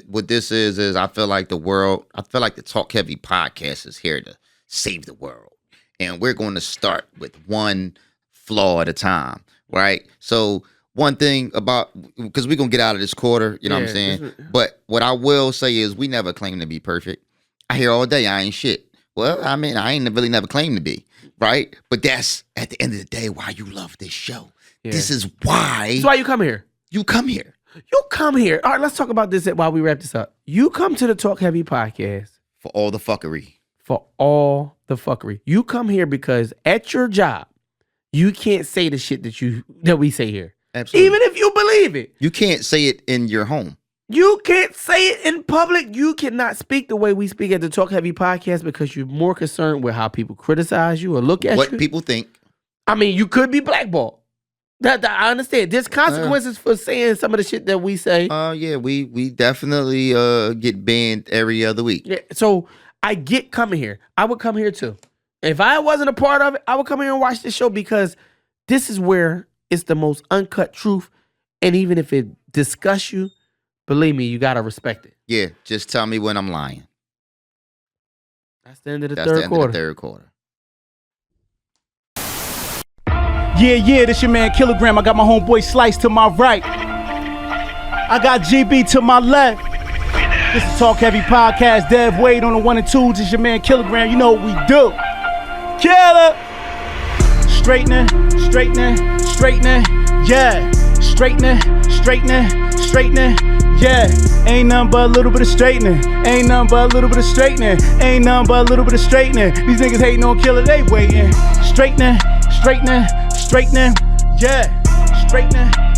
Speaker 1: what this is I feel like the Talk Heavy podcast is here to save the world, and we're going to start with one flaw at a time, right? So. One thing about, because we're going to get out of this quarter, you know what I'm saying? But what I will say is we never claim to be perfect. I hear all day, I ain't shit. Well, I mean, I ain't really never claimed to be, right? But that's, at the end of the day, why you love this show. Yeah. This is why.
Speaker 2: That's why you come here.
Speaker 1: You come here.
Speaker 2: You come here. All right, let's talk about this while we wrap this up. You come to the Talk Heavy podcast.
Speaker 1: For all the fuckery.
Speaker 2: For all the fuckery. You come here because at your job, you can't say the shit that we say here.
Speaker 1: Absolutely.
Speaker 2: Even if you believe it.
Speaker 1: You can't say it in your home.
Speaker 2: You can't say it in public. You cannot speak the way we speak at the Talk Heavy podcast because you're more concerned with how people criticize you or look at you.
Speaker 1: What people think.
Speaker 2: I mean, you could be blackballed. That I understand. There's consequences for saying some of the shit that we say.
Speaker 1: Yeah, we definitely get banned every other week.
Speaker 2: Yeah, so I get coming here. I would come here too. If I wasn't a part of it, I would come here and watch this show because this is where it's the most uncut truth. And even if it disgusts you, believe me, you got to respect it.
Speaker 1: Yeah, just tell me when I'm lying.
Speaker 2: That's the end of the third quarter.
Speaker 3: Yeah, this your man Kilogram. I got my homeboy Slice to my right. I got GB to my left. This is Talk Heavy Podcast. DEVINWADE on the 1 and 2. This your man Kilogram. You know what we do. Killer! Straightening, yeah. Straightening, yeah. Ain't nothing but a little bit of straightening. Ain't nothing but a little bit of straightening. Ain't nothing but a little bit of straightening. These niggas hating on Killer, they waiting. Straightening, yeah.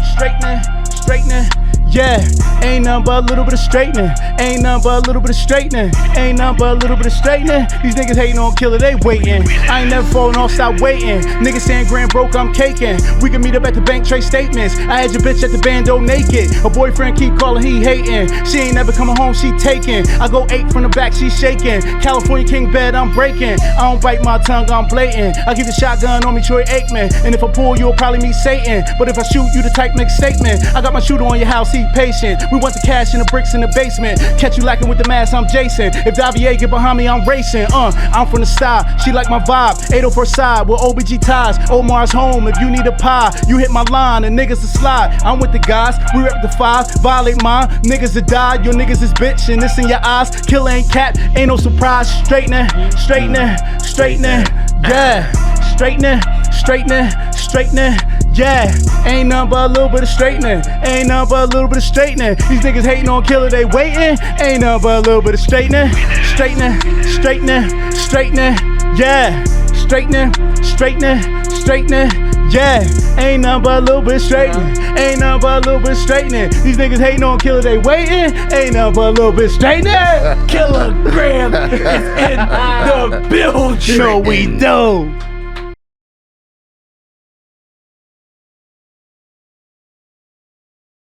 Speaker 3: Straightening, yeah. Ain't nothing but a little bit of straightening. Ain't nothing but a little bit of straightening. Ain't nothing but a little bit of straightening. These niggas hating on Killer, they waiting. I ain't never falling off, stop waiting. Niggas saying grand broke, I'm caking. We can meet up at the bank, trade statements. I had your bitch at the bando naked. Her boyfriend keep calling, he hating. She ain't never coming home, she taking. I go 8 from the back, she shaking. California king bed, I'm breaking. I don't bite my tongue, I'm blatant. I keep the shotgun on me, Troy Aikman. And if I pull, you'll probably meet Satan. But if I shoot, you the type make statement. I got my shooter on your house, he be patient. We want the cash and the bricks in the basement. Catch you lacking with the mask, I'm Jason. If Davier get behind me, I'm racing. I'm from the style, she like my vibe. 804 side with OBG ties. Omar's home, if you need a pie, you hit my line and niggas to slide. I'm with the guys, we rep the 5. Violate mine, niggas to die. Your niggas is bitch and this in your eyes. Kill ain't cap, ain't no surprise. Straightening, straightening, straightening, yeah. Straightening, straightening, straightening, yeah. Ain't nothing but a little bit of straightening. Ain't nothing but a little bit of straightening. These niggas hating on Killer, they waiting. Ain't nothing but a little bit of straightening. Straightening, straightening, straightening, yeah. Straightening, straightening, straightening, yeah. Ain't nothing but a little bit of straightening. Ain't nothing but a little bit of straightening. These niggas hating on Killer, they waiting. Ain't nothing but a little bit of straightening. Kilogram is in the building. You know we do.